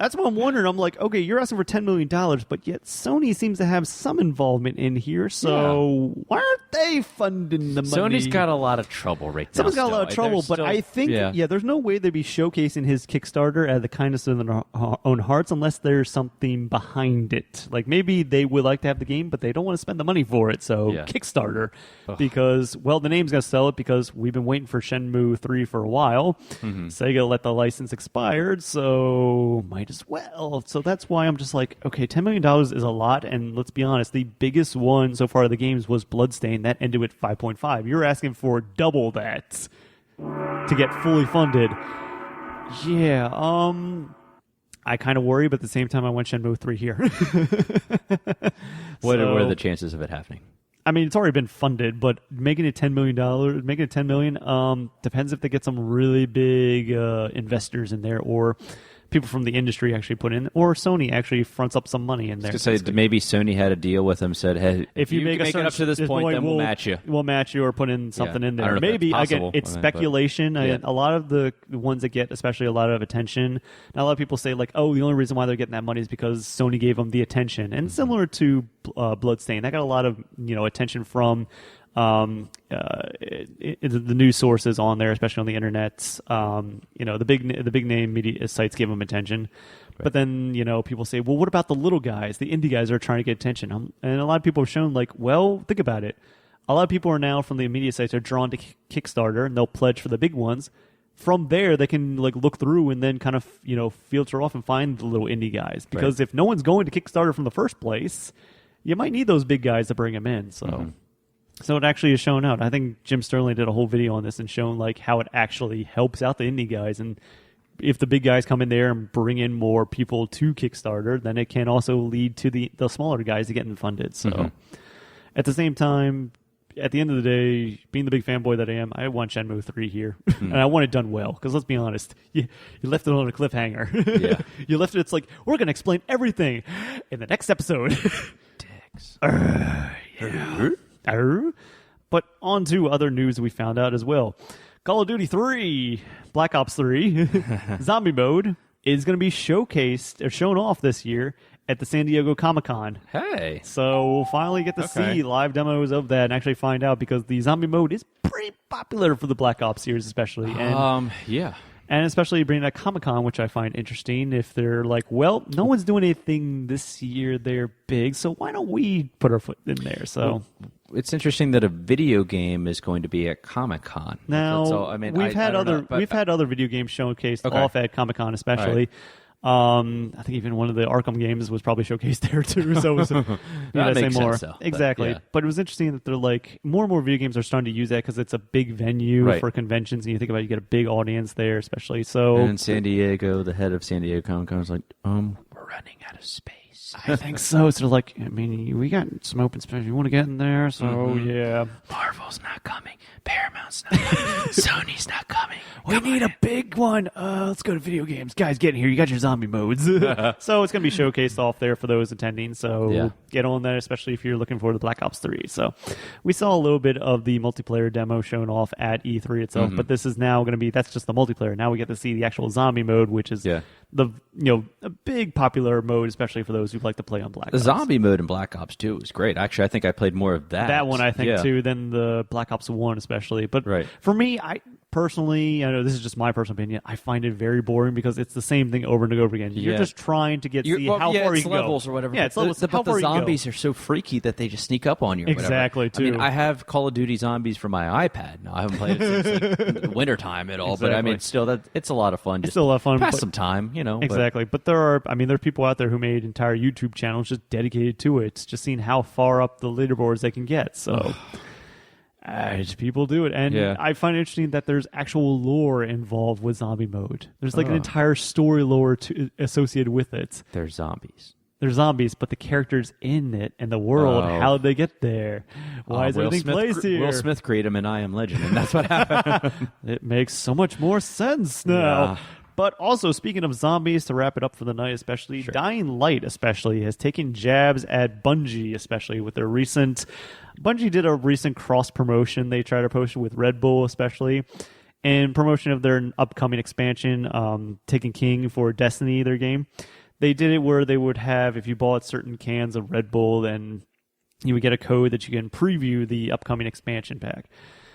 E: That's what I'm wondering. I'm like, okay, you're asking for $10 million, but yet Sony seems to have some involvement in here, so why aren't they funding the money?
D: Sony's got a lot of trouble right now.
E: Someone's got a lot of trouble, but I think, there's no way they'd be showcasing his Kickstarter at the kindness of their own hearts unless there's something behind it. Like, maybe they would like to have the game, but they don't want to spend the money for it, so Kickstarter. Because, the name's going to sell it because we've been waiting for Shenmue 3 for a while. Mm-hmm. Sega let the license expired, so might as well. So that's why I'm just like, okay, $10 million is a lot, and let's be honest, the biggest one so far of the games was Bloodstain. That ended with 5.5. You're asking for double that to get fully funded. Yeah, I kind of worry, but at the same time, I want Shenmue 3 here.
D: What are the chances of it happening?
E: I mean, it's already been funded, but making it $10 million, depends if they get some really big investors in there or people from the industry actually put in, or Sony actually fronts up some money in there.
D: I was going to say, maybe Sony had a deal with them, said, hey,
E: if you make
D: it up to this point, then we'll match you.
E: We'll match you or put in something in there.
D: Maybe,
E: again, it's speculation. A lot of the ones that get, especially a lot of attention, now a lot of people say, like, oh, the only reason why they're getting that money is because Sony gave them the attention. And similar to Bloodstain, that got a lot of attention from the news sources on there, especially on the internet. The big name media sites give them attention, but then people say, well, what about the little guys? The indie guys are trying to get attention, and a lot of people have shown, like, well, think about it. A lot of people are now from the media sites are drawn to Kickstarter, and they'll pledge for the big ones. From there, they can look through and then kind of filter off and find the little indie guys, because if no one's going to Kickstarter from the first place, you might need those big guys to bring them in. So. Mm-hmm. So it actually is shown out. I think Jim Sterling did a whole video on this and shown like how it actually helps out the indie guys. And if the big guys come in there and bring in more people to Kickstarter, then it can also lead to the smaller guys to getting funded. So at the same time, at the end of the day, being the big fanboy that I am, I want Shenmue 3 here. And I want it done well. Because let's be honest, you left it on a cliffhanger.
D: Yeah.
E: You left it, it's like, we're going to explain everything in the next episode.
D: Dicks.
E: Yeah. But on to other news we found out as well. Call of Duty 3, Black Ops 3, Zombie Mode is going to be showcased or shown off this year at the San Diego Comic-Con.
D: Hey.
E: So we'll finally get to see live demos of that and actually find out, because the Zombie Mode is pretty popular for the Black Ops series especially. And,
D: yeah.
E: And especially bringing that Comic-Con, which I find interesting. If they're like, well, no one's doing anything this year, they're big, so why don't we put our foot in there? So
D: it's interesting that a video game is going to be at Comic-Con.
E: Now, we've had other video games showcased off at Comic-Con, especially. I think even one of the Arkham games was probably showcased there too. So it was,
D: that makes
E: more.
D: sense, though.
E: Exactly. But it was interesting that they're like, more and more video games are starting to use that because it's a big venue for conventions, and you think about it, you get a big audience there, especially. So,
D: and in San Diego, the head of San Diego Comic-Con was like, we're running out of space.
E: I think so. So like, I mean, we got some open space. You want to get in there? So yeah.
D: Marvel's not coming. Paramount's not coming. Sony's not coming.
E: We need a big one. Let's go to video games. Guys, get in here. You got your zombie modes. So it's going to be showcased off there for those attending. So get on that, especially if you're looking for the Black Ops 3. So we saw a little bit of the multiplayer demo shown off at E3 itself, but this is now going to be, that's just the multiplayer. Now we get to see the actual zombie mode, which is a big popular mode, especially for those who like to play on Black Ops.
D: The zombie mode in Black Ops 2 was great. Actually, I think I played more of that.
E: That one, I think, too, than the Black Ops 1, especially. But for me, Personally, I know this is just my personal opinion. I find it very boring because it's the same thing over and over again. You're just trying to see how far you can
D: levels
E: go.
D: Or whatever.
E: Yeah, it's levels.
D: But the zombies are so freaky that they just sneak up on you. Or
E: exactly.
D: Too. I mean, I have Call of Duty Zombies for my iPad. Now I haven't played it since like, wintertime at all. Exactly. But I mean, still, it's a lot of fun.
E: It's still a lot of fun.
D: Pass some time,
E: Exactly. But there are people out there who made entire YouTube channels just dedicated to it, just seeing how far up the leaderboards they can get. So. People do it, and I find it interesting that there's actual lore involved with zombie mode. There's like an entire story lore associated with it.
D: They're zombies.
E: They're zombies, but the characters in it and the world, how did they get there? Why is everything placed here?
D: Will Smith created him in I Am Legend, and that's what happened.
E: It makes so much more sense now. Yeah. But also, speaking of zombies, to wrap it up for the night especially, Dying Light especially has taken jabs at Bungie, especially with their recent... Bungie did a recent cross-promotion they tried to post with Red Bull especially, and promotion of their upcoming expansion, Taken King for Destiny, their game. They did it where they would have, if you bought certain cans of Red Bull, then you would get a code that you can preview the upcoming expansion pack.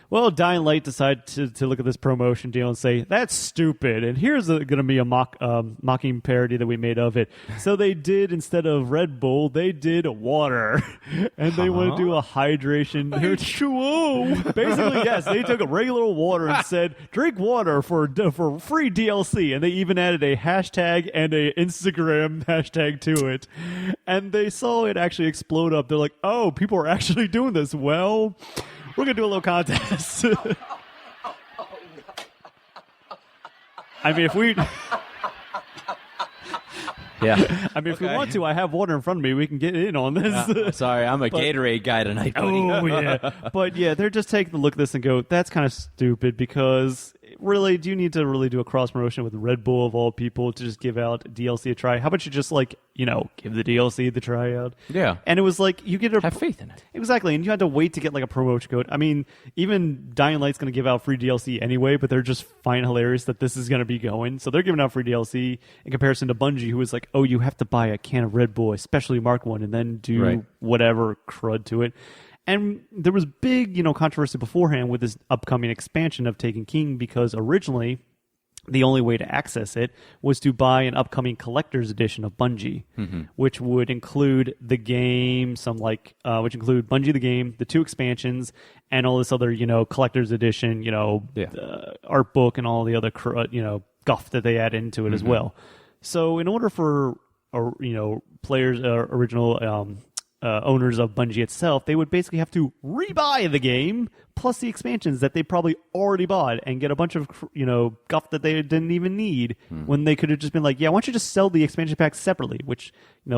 E: Well, Dying Light decided to look at this promotion deal and say, that's stupid, and here's going to be a mocking parody that we made of it. So they did, instead of Red Bull, they did water. And they want to do a hydration. H2O! Basically, yes, they took a regular water and said, drink water for free DLC. And they even added a hashtag and a Instagram hashtag to it. And they saw it actually explode up. They're like, oh, people are actually doing this. Well... We're going to do a little contest. I mean, if we...
D: Yeah.
E: I mean, if we want to, I have water in front of me. We can get in on this.
D: Sorry, I'm a Gatorade guy tonight, buddy.
E: Oh, yeah. But, yeah, they're just taking a look at this and go, that's kind of stupid because... Really, do you need to really do a cross promotion with Red Bull of all people to just give out DLC a try? How about you just give the DLC the tryout?
D: Yeah.
E: And it was like you get
D: have faith in it.
E: Exactly, and you had to wait to get like a promotion code. I mean, even Dying Light's going to give out free DLC anyway, but they're just finding hilarious that this is going to be going. So they're giving out free DLC in comparison to Bungie, who was like, oh, you have to buy a can of Red Bull, especially Mark 1, and then do whatever crud to it. And there was big, controversy beforehand with this upcoming expansion of Taken King because originally the only way to access it was to buy an upcoming collector's edition of Bungie, which would include the game, which include Bungie the game, the 2 expansions, and all this other, collector's edition, art book and all the other, guff that they add into it as well. So in order for, players, original owners of Bungie itself, they would basically have to rebuy the game plus the expansions that they probably already bought and get a bunch of guff that they didn't even need when they could have just been like, yeah, why don't you just sell the expansion packs separately, which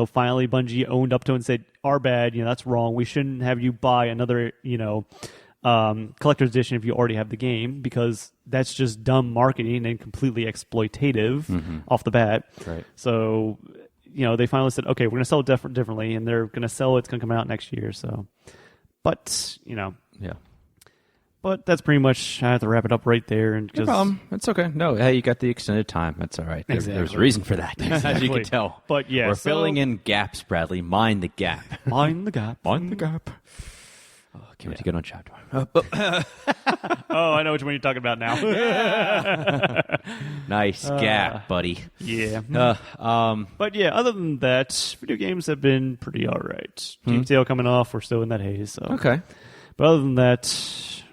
E: finally Bungie owned up to and said, our bad, that's wrong, we shouldn't have you buy another collector's edition if you already have the game, because that's just dumb marketing and completely exploitative off the bat.
D: Right.
E: So they finally said, okay, we're going to sell it differently, and they're going to sell it. It's going to come out next year. So, but,
D: Yeah.
E: But that's pretty much, I have to wrap it up right there. And
D: no problem. It's okay. No, hey, you got the extended time. That's all right. There's a reason for that, as you can tell.
E: But, yeah.
D: We're filling in gaps, Bradley. Mind the gap.
E: Mind the gap.
D: Mind the gap. Oh, can't wait to get on chapter.
E: Oh, I know which one you're talking about now.
D: Nice gap, buddy.
E: Yeah. But yeah, other than that, video games have been pretty all right. Game sale coming off. We're still in that haze. So.
D: Okay.
E: But other than that,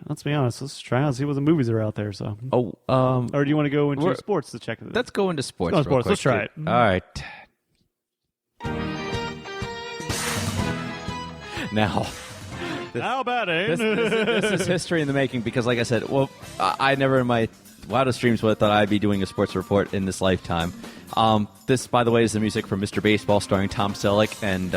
E: let's be honest. Let's try out and see what the movies are out there. So. Or do you want to go into sports to check it?
D: Let's go into sports.
E: Let's try it.
D: All right. Now.
E: How about it?
D: This is history in the making because, like I said, I never in my wildest dreams would have thought I'd be doing a sports report in this lifetime. This, by the way, is the music from Mr. Baseball starring Tom Selleck, and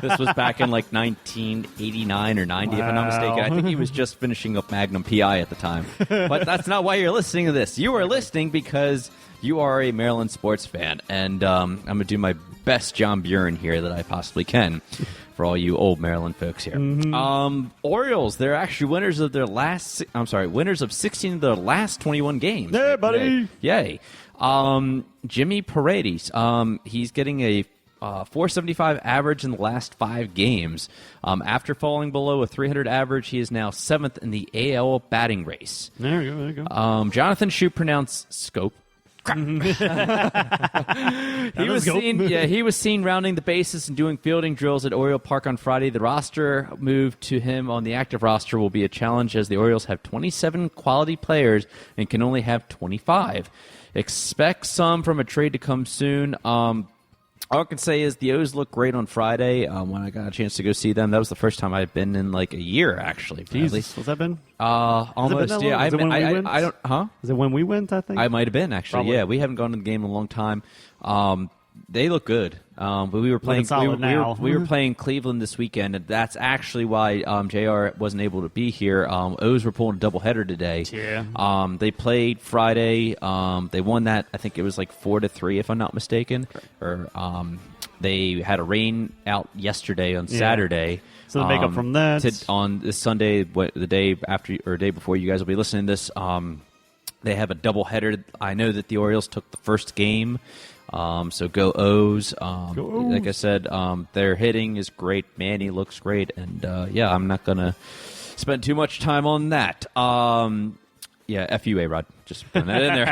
D: this was back in like 1989 or 90, if I'm not mistaken. I think he was just finishing up Magnum PI at the time. But that's not why you're listening to this. You are listening because you are a Maryland sports fan, and I'm going to do my best John Buren here that I possibly can. For all you old Maryland folks here. Orioles, they're actually winners of 16 of their last 21 games.
E: Yeah, buddy.
D: Yay. Jimmy Paredes, he's getting a .475 average in the last 5 games. After falling below a .300 average, he is now 7th in the AL batting race.
E: There you go.
D: Jonathan Shoup pronounced Scope. He was seen rounding the bases and doing fielding drills at Oriole Park on Friday. The roster move to him on the active roster will be a challenge as the Orioles have 27 quality players and can only have 25. Expect some from a trade to come soon. All I can say is the O's look great on Friday. When I got a chance to go see them, that was the first time I've been in like a year, actually.
E: Jesus, what's that been?
D: Almost. Yeah, I don't. Huh?
E: Is it when we went? I think
D: I might have been actually.
E: Probably.
D: Yeah, we haven't gone to the game in a long time. They look good. But we were playing. We were playing Cleveland this weekend, and that's actually why JR wasn't able to be here. O's were pulling a doubleheader today.
E: Yeah.
D: They played Friday. They won that. I think it was like 4-3, if I'm not mistaken. Or they had a rain out yesterday on Saturday.
E: So to make up from that,
D: on this Sunday, the day after or day before you guys will be listening to this, they have a doubleheader. I know that the Orioles took the first game. So go O's.
E: Go O's.
D: Like I said, their hitting is great. Manny looks great. And, I'm not going to spend too much time on that. F you, A-Rod. Just putting that in there.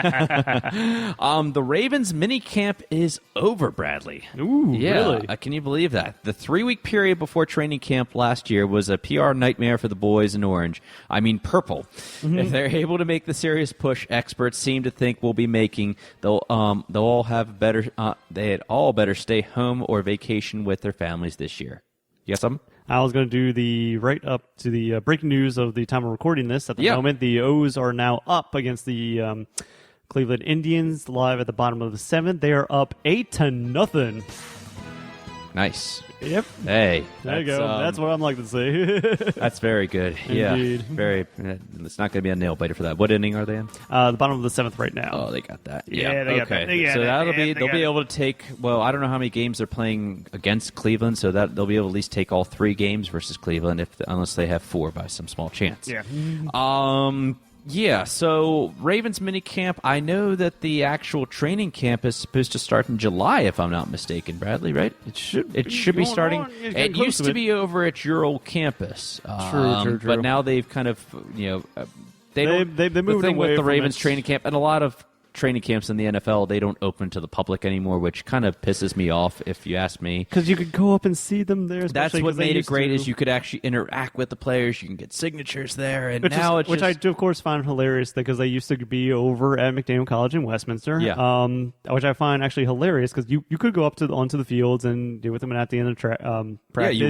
D: The Ravens minicamp is over, Bradley.
E: Ooh, really?
D: Can you believe that? The 3-week period before training camp last year was a PR nightmare for the boys in orange. I mean purple. Mm-hmm. If they're able to make the serious push experts seem to think we'll be making, they'll all have better. They had all better stay home or vacation with their families this year. You got something?
E: I was going to do the right up to the breaking news of the time of recording this. At the moment, the O's are now up against the Cleveland Indians live at the bottom of the 7th. They are up 8-0.
D: Nice.
E: Yep.
D: Hey.
E: There you go. That's what I'm like to say.
D: That's very good.
E: Indeed.
D: Yeah. Very. It's not going to be a nail biter for that. What inning are they in?
E: The bottom of the 7th right now.
D: Oh, they got that.
E: Yeah, they got that.
D: So they'll be able to take. Well, I don't know how many games they're playing against Cleveland, so that they'll be able to at least take all 3 games versus Cleveland, unless they have 4 by some small chance.
E: Yeah.
D: Yeah, so Ravens minicamp, I know that the actual training camp is supposed to start in July, if I'm not mistaken, Bradley, right? It should be starting. It used to be over at your old campus.
E: True.
D: But now they've kind of, they moved the thing with the Ravens training camp, and a lot of training camps in the NFL, they don't open to the public anymore, which kind of pisses me off, if you ask me.
E: Because you could go up and see them there.
D: That's what made it great, is you could actually interact with the players. You can get signatures there, and which
E: I do, of course, find hilarious because they used to be over at McDaniel College in Westminster.
D: Yeah.
E: Which I find actually hilarious because you could go up onto the fields and do with them, and at the end of practice, you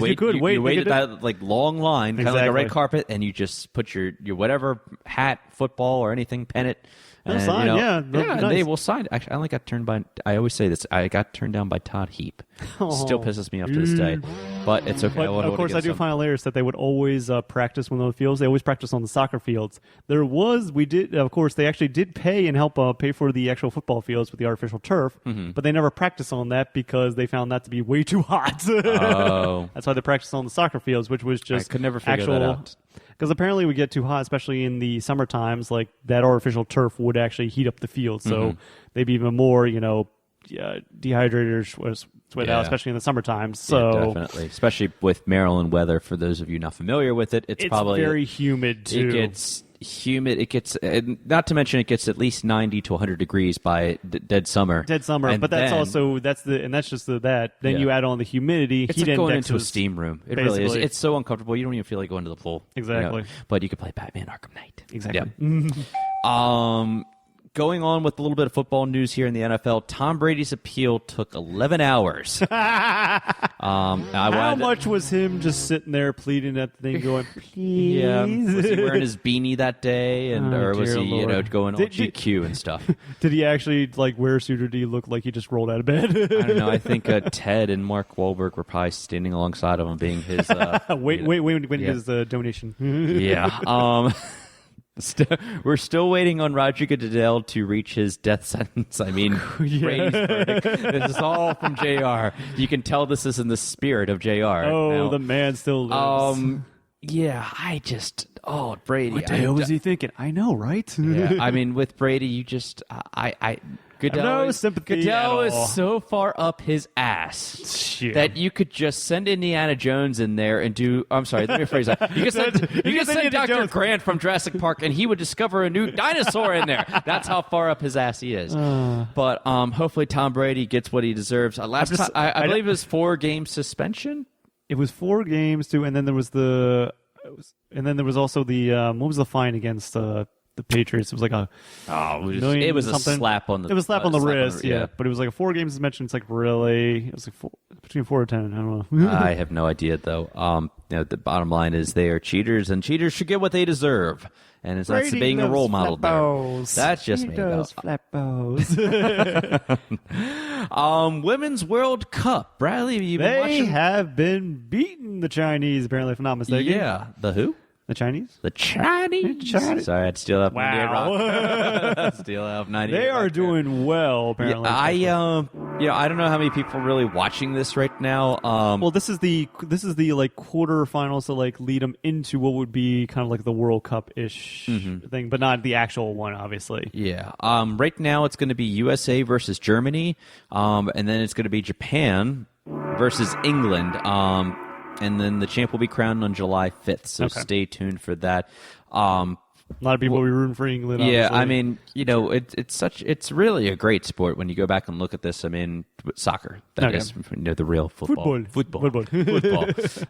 E: wait
D: at that like long line, kind of like a red carpet, and you just put your whatever hat, football, or anything, pennant.
E: They'll sign,
D: nice. They will sign. Actually, I only got turned by. I always say this. I got turned down by Todd Heap. Still pisses me off to this day, but it's okay.
E: But of course, I do find hilarious that they would always practice one of the fields. They always practice on the soccer fields. Of course, they actually did pay and help pay for the actual football fields with the artificial turf, but they never practiced on that because they found that to be way too hot.
D: Oh,
E: that's why they practiced on the soccer fields, which was just
D: I could never figure that out.
E: Because apparently we get too hot, especially in the summer times, like that artificial turf would actually heat up the field. So they'd be even more, dehydrated or sweat out, especially in the summertime. So
D: definitely. Especially with Maryland weather, for those of you not familiar with it, it's probably
E: very humid too.
D: It gets humid. It gets, not to mention, it gets at least 90 to 100 degrees by dead summer.
E: And but that's just that. Then you add on the humidity.
D: It's
E: heat
D: like going
E: indexes,
D: into a steam room. It really is. It's so uncomfortable. You don't even feel like going to the pool.
E: Exactly.
D: But you could play Batman Arkham Knight.
E: Exactly.
D: Yep. Going on with a little bit of football news here in the NFL, Tom Brady's appeal took 11 hours.
E: How much was him just sitting there pleading at the thing going, please?
D: Yeah. Was he wearing his beanie that day? Or was he, going all GQ and stuff? Did
E: he actually wear a suit, or did he look like he just rolled out of bed?
D: I don't know. I think Ted and Mark Wahlberg were probably standing alongside of him, being his...
E: waiting his donation.
D: Yeah. We're still waiting on Roger Goodell to reach his death sentence. I mean, Brady's verdict. This is all from JR. You can tell this is in the spirit of JR.
E: Oh, the man still lives.
D: Brady.
E: What the hell was he thinking? I know, right?
D: Yeah, I mean, with Brady, you just,
E: No sympathy
D: Goodell
E: at all.
D: is so far up his ass
E: Yeah.
D: that you could just send Indiana Jones in there and do. I'm sorry, let me rephrase that. You could send
E: Indiana
D: Dr.
E: Jones.
D: Grant from Jurassic Park, and he would discover a new dinosaur in there. That's how far up his ass he is. But hopefully Tom Brady gets what he deserves. I believe it was 4-game suspension.
E: It was 4 games too, and then there was also the what was the fine against the Patriots? It was like a million
D: it was
E: something.
D: a slap on the.
E: It was a slap on the wrist,
D: yeah.
E: But it was like a 4 games suspension. It's like really, it was like between 4 or 10. I don't know.
D: I have no idea though. The bottom line is they are cheaters, and cheaters should get what they deserve. And it's not
E: Brady
D: being a role
E: loves
D: model
E: flatbows.
D: there. That's just
E: He
D: me.
E: does
D: though.
E: flatbows.
D: Women's World Cup. Bradley, have you been
E: They
D: watching?
E: have been beating the Chinese, apparently, if I'm not mistaken.
D: Yeah. The who?
E: The Chinese?
D: The Chinese. Sorry, I'd steal that from
E: Wow.
D: 98 Rock. Steal that from 98
E: They are
D: Rock.
E: doing well, apparently.
D: I don't know how many people are really watching this right now.
E: Well, this is the like quarterfinals to like lead them into what would be kind of like the World Cup ish thing, but not the actual one, obviously.
D: Yeah. Right now it's going to be USA versus Germany, and then it's going to be Japan versus England. And then the champ will be crowned on July 5th. So stay tuned for that.
E: A lot of people will be rooting for England.
D: Yeah,
E: obviously.
D: I mean, it's really a great sport when you go back and look at this. I mean, soccer, that is, the real football.
E: Football.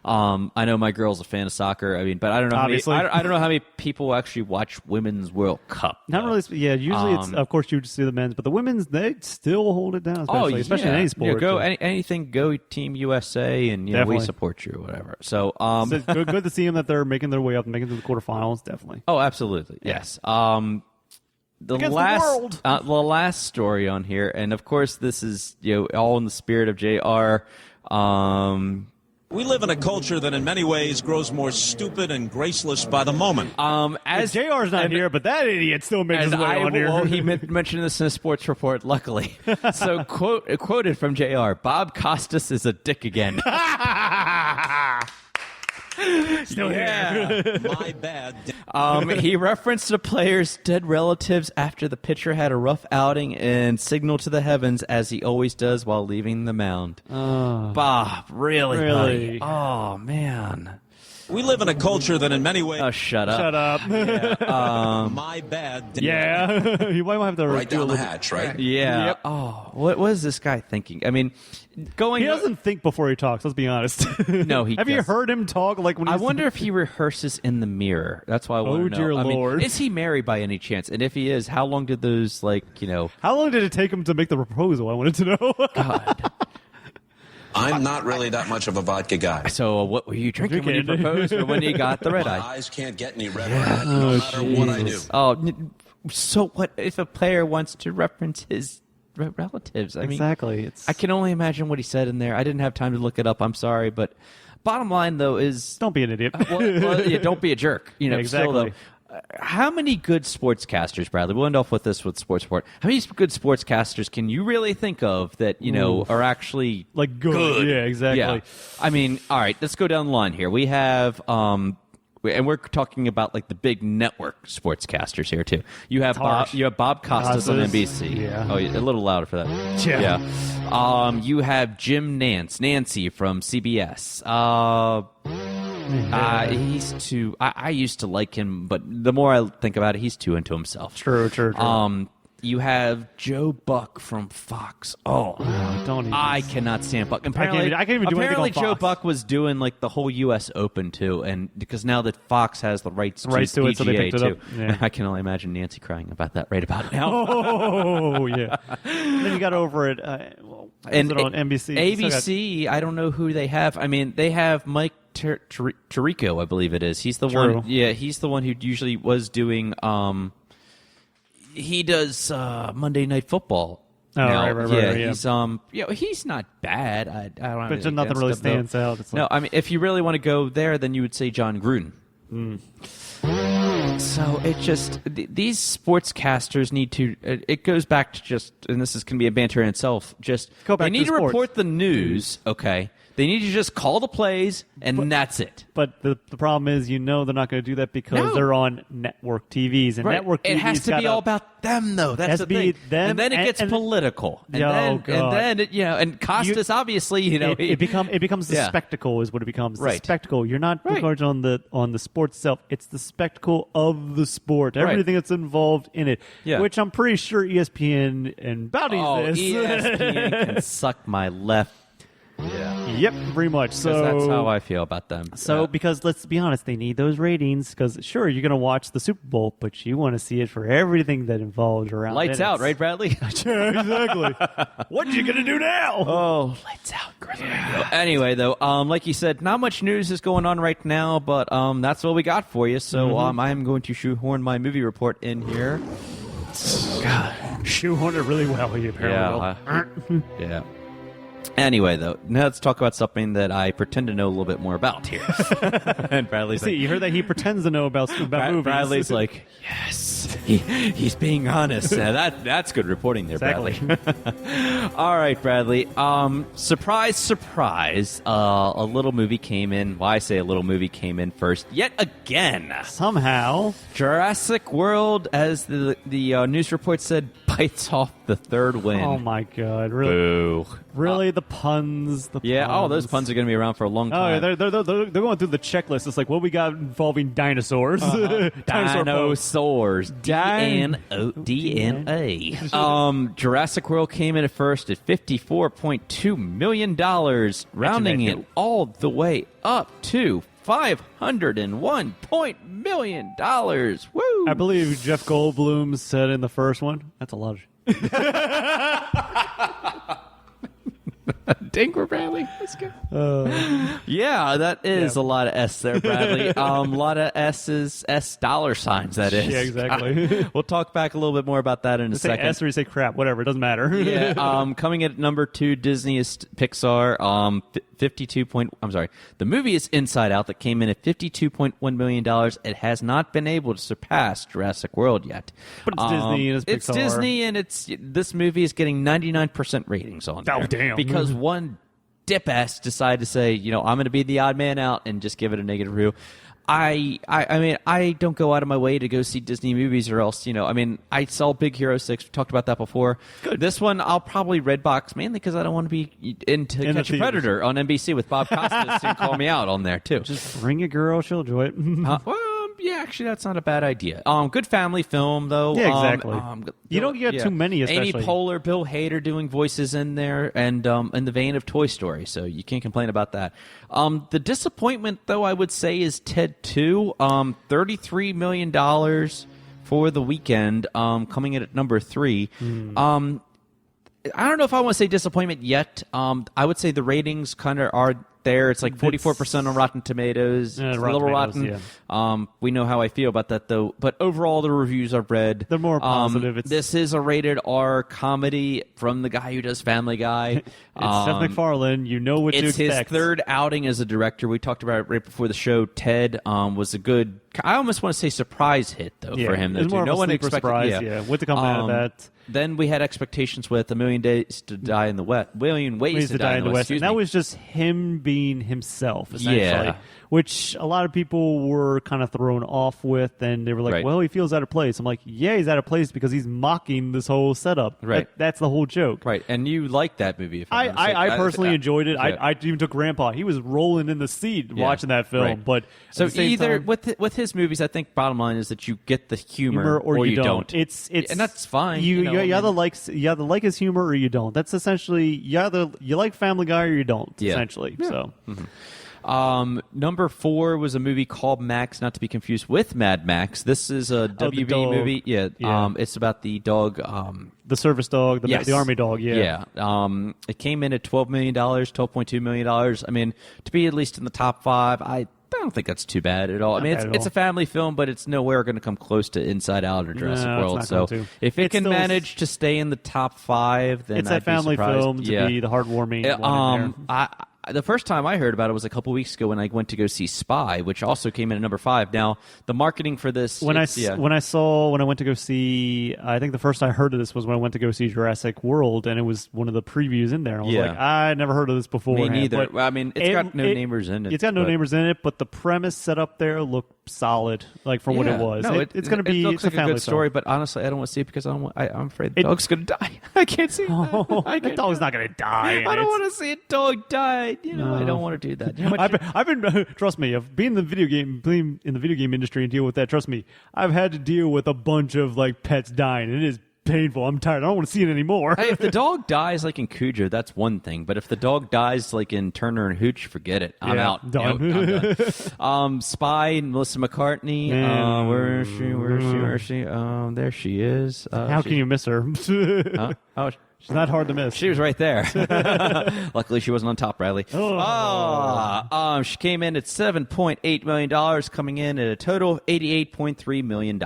D: I know my girl's a fan of soccer. I mean, but I don't know.
E: Obviously.
D: I don't know how many people actually watch Women's World Cup.
E: Not really. Yeah, usually it's of course you see the men's, but the women's they still hold it down, especially in any sport.
D: Go anything. Go Team USA, and we
E: Definitely.
D: support you or whatever. So,
E: So it's good to see them that they're making their way up, and making it to the quarterfinals. Definitely.
D: oh, absolutely, yes. The
E: Against the
D: last,
E: world.
D: the last story on here, and of course, this is all in the spirit of JR.
F: We live in a culture that in many ways grows more stupid and graceless by the moment.
D: As
E: JR's not here, but that idiot still makes his way on here.
D: Well, he mentioned this in a sports report, luckily. So, quoted from JR, Bob Costas is a dick again.
E: Still here.
F: My bad.
D: He referenced the player's dead relatives after the pitcher had a rough outing and signaled to the heavens, as he always does while leaving the mound. Bob, really?
E: Really?
D: Buddy? Oh, man.
F: We live in a culture that in many ways...
D: Oh, shut up.
E: Shut up.
F: My bad.
E: Yeah. You might have to
G: Right down the hatch, right?
D: Yeah.
E: Yep.
D: Oh, what is this guy thinking? I mean,
E: He doesn't think before he talks. Let's be honest.
D: No, he
E: Have you
D: doesn't.
E: heard him talk? Like when
D: I
E: he's
D: wonder if he rehearses in the mirror. That's why I want to know.
E: dear
D: I mean,
E: Lord.
D: is he married by any chance? And if he is, how long did those,
E: How long did it take him to make the proposal? I wanted to know.
D: God.
G: I'm not really that much of a vodka guy.
D: So what were you drinking when you
E: Drinking.
D: proposed or when you got the red
G: My
D: eye?
G: eyes can't get any redder, no matter what I do.
D: Oh, so what if a player wants to reference his relatives? I mean,
E: Exactly. It's
D: I can only imagine what he said in there. I didn't have time to look it up. I'm sorry, but bottom line though is
E: don't be an idiot.
D: yeah, don't be a jerk.
E: Yeah,
D: Still,
E: exactly.
D: though, how many good sportscasters, Bradley? We'll end off with this with sports report. How many good sportscasters can you really think of that are actually
E: Like good. Yeah, exactly.
D: Yeah. I mean, all right, let's go down the line here. We have and we're talking about like the big network sportscasters here too. You have
E: harsh.
D: Bob Costas on
E: Costas,
D: NBC.
E: yeah.
D: Oh, a little louder for that.
E: Yeah.
D: You have Jim Nancy from CBS. He's too. I used to like him, but the more I think about it, he's too into himself.
E: True.
D: You have Joe Buck from Fox. Oh,
E: don't even.
D: I cannot stand Buck. Apparently,
E: I can't even do anything
D: apparently
E: on
D: Joe
E: Fox.
D: Buck was doing like the whole U.S. Open too, and because now that Fox has the rights to
E: to
D: PGA
E: it, so they picked it
D: too,
E: up. Yeah.
D: I can only imagine Nancy crying about that right about now.
E: Oh yeah. Then you got over it.
D: And
E: it on NBC.
D: ABC, I don't know who they have. I mean, they have Mike Tirico, I believe it is. He's the
E: True.
D: one. Yeah, he's the one who usually was doing. He does Monday Night Football.
E: Oh,
D: now.
E: right, yeah.
D: He's he's not bad. I don't have
E: But
D: anything
E: nothing
D: against
E: really
D: him, though.
E: stands out. It's
D: No,
E: like,
D: I mean, if you really want to go there, then you would say John Gruden. So it just these sportscasters need to. It goes back to just, and this is going to be a banter in itself. Just
E: Go back
D: they need
E: to
D: to
E: sports.
D: report the news. Okay, they need to just call the plays, and that's it.
E: But the problem is, they're not going to do that because
D: No.
E: they're on network TVs, and
D: Right.
E: network TVs
D: It has to be all about them, though. That's
E: has
D: the
E: to be
D: thing.
E: them
D: and then it gets
E: and-
D: political. And
E: Oh,
D: then,
E: God.
D: and then and Costas obviously,
E: it becomes the
D: Yeah.
E: spectacle is what it becomes. The
D: Right.
E: spectacle. You're not
D: Right.
E: recording on the sport itself. It's the spectacle of the sport.
D: Right.
E: Everything that's involved in it.
D: Yeah.
E: Which I'm pretty sure ESPN embodies this.
D: ESPN can suck my left. Yeah.
E: Yep, pretty much. So
D: That's how I feel about them.
E: So, because let's be honest, they need those ratings. Because sure, you're going to watch the Super Bowl, but you want to see it for everything that involves around.
D: Lights
E: it.
D: out, right, Bradley?
E: Exactly. What you going to do now?
D: Oh, lights out. Anyway, though, like you said, not much news is going on right now, but that's what we got for you. So I'm going to shoehorn my movie report in here.
E: God, shoehorn it really well here,
D: Yeah. Yeah. Anyway, though, now let's talk about something that I pretend to know a little bit more about here. And Bradley's
E: See, you heard that he pretends to know about movies.
D: Bradley's like, yes, he's being honest. That's good reporting there,
E: Exactly.
D: Bradley. All right, Bradley. Surprise, surprise. A little movie came in. Why I say a little movie came in first yet again.
E: Somehow,
D: Jurassic World, as the news report said, bites off the third win.
E: oh my God, really,
D: Boo.
E: really the puns.
D: Yeah. Oh, those puns are going to be around for a long
E: Oh,
D: time.
E: yeah, they're going through the checklist. It's like, what we got involving dinosaurs?
D: Dinosaurs. DNA. Jurassic World came in at first at $54.2 million, rounding it all the way up to $501 million. Woo!
E: I believe Jeff Goldblum said in the first one, that's a lot of
D: Ding for Bradley. Let's go. Yeah, that is a lot of S there, Bradley. A lot of S dollar signs, that is.
E: Yeah, exactly.
D: We'll talk back a little bit more about that in a
E: say
D: second.
E: S or you say crap, whatever, it doesn't matter.
D: Yeah, coming in at number 2, Disney is Pixar. The movie is Inside Out that came in at $52.1 million. It has not been able to surpass Jurassic World yet.
E: But it's Disney and it's Pixar.
D: It's Disney, and this movie is getting 99% ratings on there.
E: Oh, damn.
D: Because one dip-ass decided to say, I'm going to be the odd man out and just give it a negative review. I mean, I don't go out of my way to go see Disney movies, or else, I saw Big Hero 6. We talked about that before. Good. This one, I'll probably Redbox, mainly because I don't want to be into Catch a Predator on NBC with Bob Costas and call me out on there, too.
E: Just bring a girl, she'll enjoy it.
D: Yeah, actually, that's not a bad idea. Good family film, though.
E: Yeah, exactly. You don't get too many, especially.
D: Amy Poehler, Bill Hader doing voices in there, and in the vein of Toy Story, so you can't complain about that. The disappointment, though, I would say, is Ted 2. $33 million for the weekend, coming in at number 3. I don't know if I want to say disappointment yet. I would say the ratings kind of are there. It's like 44% on Rotten Tomatoes. It's a little rotten.
E: Yeah.
D: We know how I feel about that, though. But overall, the reviews are bred.
E: They're more positive.
D: This is a rated R comedy from the guy who does Family Guy.
E: It's Seth MacFarlane. You know what to expect.
D: It's his third outing as a director. We talked about it right before the show. Ted was a good, I almost want to say surprise hit, though, for him.
E: It was more
D: no
E: of a
D: one
E: sleeper
D: expected.
E: surprise. Yeah, what to come out of that.
D: Then we had expectations with A Million Days to Die in the West. Million Ways to Die in the West.
E: And that was just him being himself, essentially.
D: Yeah.
E: Which a lot of people were kind of thrown off with, and they were like,
D: Right.
E: well, he feels out of place. I'm like, yeah, he's out of place because he's mocking this whole setup.
D: Right.
E: That's the whole joke.
D: Right, and you liked that movie. If I'm not mistaken.
E: I personally enjoyed it.
D: Yeah.
E: I even took Grandpa. He was rolling in the seat watching that film.
D: Right.
E: But
D: so
E: at the same
D: either
E: time,
D: with his movies, I think bottom line is that you get the humor
E: or you don't. It's
D: and that's fine.
E: You either like his humor or you don't. That's essentially you like Family Guy or you don't.
D: Yeah.
E: Essentially, so.
D: Number 4 was a movie called Max, not to be confused with Mad Max. This is a WB
E: dog.
D: movie. Yeah. It's about the dog.
E: The service dog,
D: Yes.
E: the army dog. Yeah.
D: Yeah. It came in at $12 million, $12.2 million. I mean, to be at least in the top 5, I don't think that's too bad at all. I mean, it's a family film, but it's nowhere going to come close to Inside Out or Jurassic World.
E: It's not
D: So
E: going to.
D: if it
E: It's
D: can
E: still-
D: manage to stay in the top 5, then
E: It's
D: I'd
E: that family
D: be surprised.
E: film to be the heartwarming one in there.
D: the first time I heard about it was a couple weeks ago when I went to go see Spy, which also came in at number 5. Now, the marketing for this...
E: When I went to go see... I think the first I heard of this was when I went to go see Jurassic World, and it was one of the previews in there. I was like, I never heard of this before.
D: Me neither. Well, I mean, it's got no-namers in it.
E: It's got no-namers in it, but the premise set up there looked solid, like, for what it was.
D: No,
E: it's going to be...
D: It looks like a good story, but honestly, I don't want to see it because I'm afraid the dog's going to die. I can't see that.
E: The dog's not going to die.
D: I don't want to see a dog die. I don't want to do that.
E: I've been trust me, of being in the video game industry and deal with that. Trust me, I've had to deal with a bunch of like pets dying, and it is painful. I'm tired. I don't want to see it anymore.
D: Hey, if the dog dies like in Cujo, that's one thing. But if the dog dies like in Turner and Hooch, forget it. I'm out.
E: Done.
D: I'm done. Spy, Melissa McCartnhy. Where is she? There she is.
E: How can you miss her?
D: Oh.
E: She's not hard to miss.
D: She was right there. Luckily, she wasn't on top, Riley. She came in at $7.8 million, coming in at a total of $88.3 million.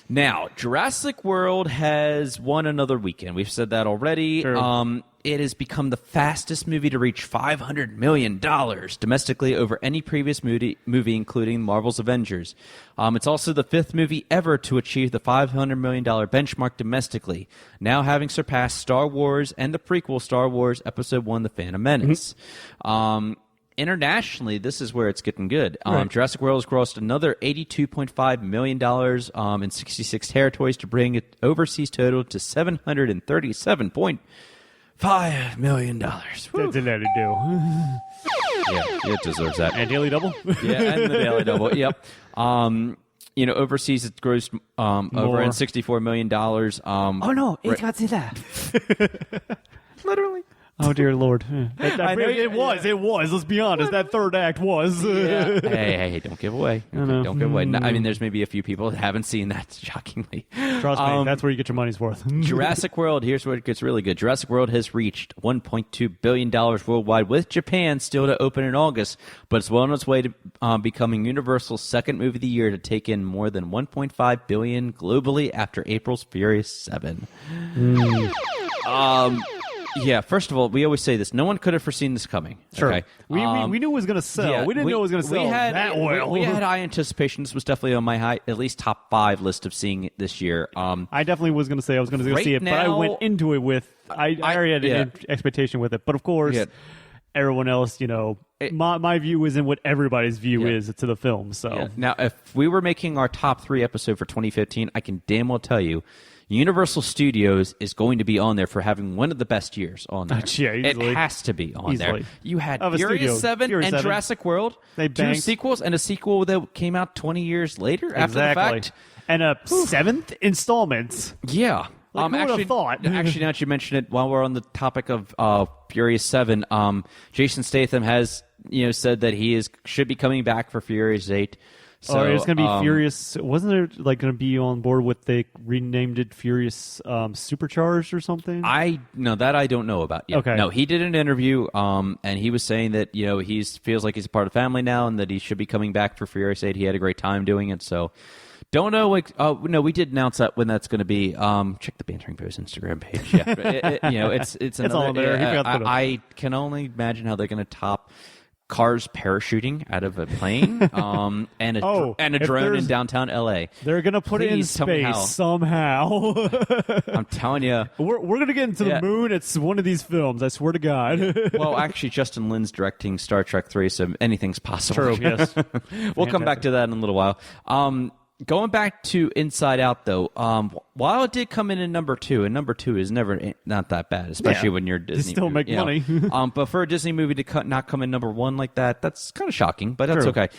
D: Now, Jurassic World has won another weekend. We've said that already.
E: True.
D: It has become the fastest movie to reach $500 million domestically over any previous movie including Marvel's Avengers. It's also the 5th movie ever to achieve the $500 million benchmark domestically, now having surpassed Star Wars and the prequel Star Wars Episode 1, The Phantom Menace. Internationally, this is where it's getting good.
E: Right.
D: Jurassic World has grossed another $82.5 million in 66 territories to bring its overseas total to $737.5 million.
E: That's what it do.
D: Yeah, it deserves that.
E: And Daily Double?
D: Yeah, and the Daily Double. Yep. Overseas it's grossed over $64 million.
E: Oh no, it got to that.
D: Literally.
E: Oh dear Lord!
D: It
E: was. Let's be honest. That third act was.
D: Hey! Don't give away. Okay, don't give away. No, I mean, there's maybe a few people that haven't seen that. Shockingly,
E: trust me, that's where you get your money's worth.
D: Jurassic World. Here's where it gets really good. Jurassic World has reached $1.2 billion worldwide, with Japan still to open in August, but it's well on its way to becoming Universal's second movie of the year to take in more than $1.5 billion globally after April's Furious 7. Yeah, first of all, we always say this. No one could have foreseen this coming.
E: Sure.
D: Okay?
E: We knew it was going to sell.
D: Yeah,
E: we didn't know it was going to sell that well.
D: We had high anticipation. This was definitely on my at least top 5 list of seeing it this year.
E: I definitely was going to say I was going to go see it, but I went into it with... I already had an expectation with it. But of course, everyone else, my view isn't what everybody's view is to the film. So
D: Now, if we were making our top 3 episode for 2015, I can damn well tell you, Universal Studios is going to be on there for having one of the best years on there.
E: Yeah,
D: it has to be on there. You had
E: Furious
D: 7 and Jurassic World,
E: they
D: 2 sequels, and a sequel that came out 20 years later after the fact.
E: And a 7th installment.
D: Yeah.
E: Who would have thought?
D: Actually, now that you mention it, while we're on the topic of Furious 7, Jason Statham has said that he should be coming back for Furious 8. So,
E: it's going to be Furious. Wasn't there going to be on board with they renamed it Furious Supercharged or something?
D: That I don't know about yet.
E: Okay.
D: No, he did an interview, and he was saying that he feels like he's a part of the family now, and that he should be coming back for Furious 8. He had a great time doing it, so don't know. No, we did announce that when that's going to be. Check the Bantering Bohs Instagram page. Yeah, it's another.
E: all there.
D: I can only imagine how they're going to top cars parachuting out of a plane, and a drone in downtown LA.
E: They're gonna put it in space somehow.
D: I'm telling you,
E: we're gonna get into the moon. It's one of these films. I swear to God.
D: Well, actually, Justin Lin's directing Star Trek 3, so anything's possible.
E: True. Yes.
D: We'll come back to that in a little while. Going back to Inside Out, though, while it did come in at number 2, and number 2 is not that bad, especially when you're Disney.
E: You still make money.
D: But for a Disney movie to not come in number 1 like that, that's kind of shocking, but that's okay.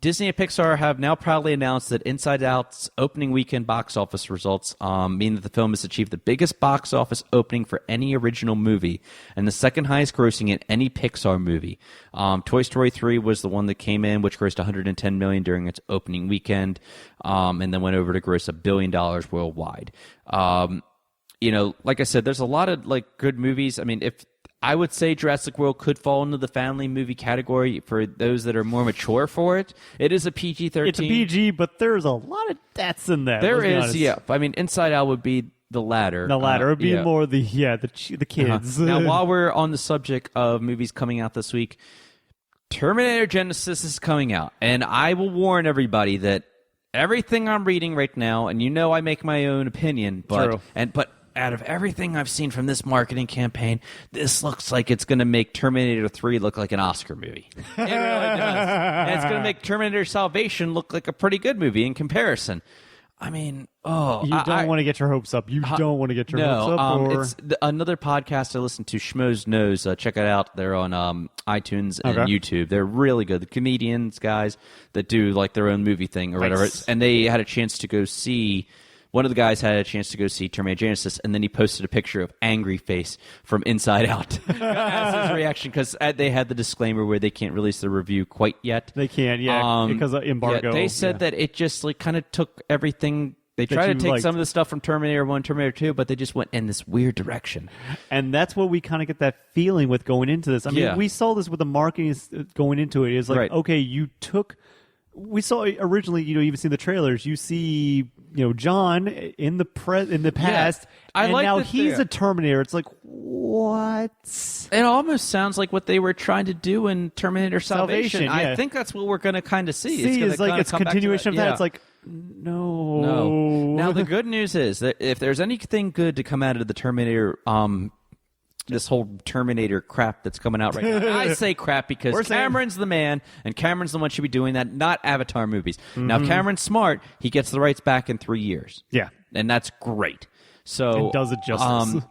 D: Disney and Pixar have now proudly announced that Inside Out's opening weekend box office results mean that the film has achieved the biggest box office opening for any original movie and the second highest grossing in any Pixar movie. Toy Story 3 was the one that came in, which grossed $110 million during its opening weekend, and then went over to gross $1 billion worldwide. Like I said, there's a lot of good movies. I mean, I would say Jurassic World could fall into the family movie category for those that are more mature for it. It is a PG-13.
E: It's a PG, but there's a lot of deaths in there.
D: There is, yeah. I mean, Inside Out would be the latter.
E: The latter. It would be more the kids.
D: Now, while we're on the subject of movies coming out this week, Terminator Genesis is coming out. And I will warn everybody that everything I'm reading right now, and you know I make my own opinion, but out of everything I've seen from this marketing campaign, this looks like it's going to make Terminator 3 look like an Oscar movie. It really does. And it's going to make Terminator Salvation look like a pretty good movie in comparison. I mean,
E: you don't want to get your hopes up. You don't want to get your hopes up.
D: It's another podcast I listen to, Schmoes Knows. Check it out. They're on iTunes and YouTube. They're really good. The comedians, guys that do like their own movie thing or whatever. And they had a chance to go see. One of the guys had a chance to go see Terminator Genesis, and then he posted a picture of Angry Face from Inside Out as his reaction, because they had the disclaimer where they can't release the review quite yet.
E: They can't, because of embargo.
D: Yeah, they said that it just like kind of took everything. They tried to take some of the stuff from Terminator 1, Terminator 2, but they just went in this weird direction.
E: And that's what we kind of get that feeling with going into this. I mean, we saw this with the marketing going into it. It's like, okay, you took... We saw originally, you even see the trailers. You see, John in the past, and now he's a Terminator. It's like, what?
D: It almost sounds like what they were trying to do in Terminator Salvation.
E: Yeah.
D: I think that's what we're going to kind of see.
E: It's like it's a continuation of that. It's like, no.
D: Now the good news is that if there's anything good to come out of the Terminator, this whole Terminator crap that's coming out right now. I say crap because Cameron's the man, and Cameron's the one who should be doing that, not Avatar movies. Mm-hmm. Now, Cameron's smart. He gets the rights back in 3 years.
E: Yeah.
D: And that's great. So
E: it does it justice.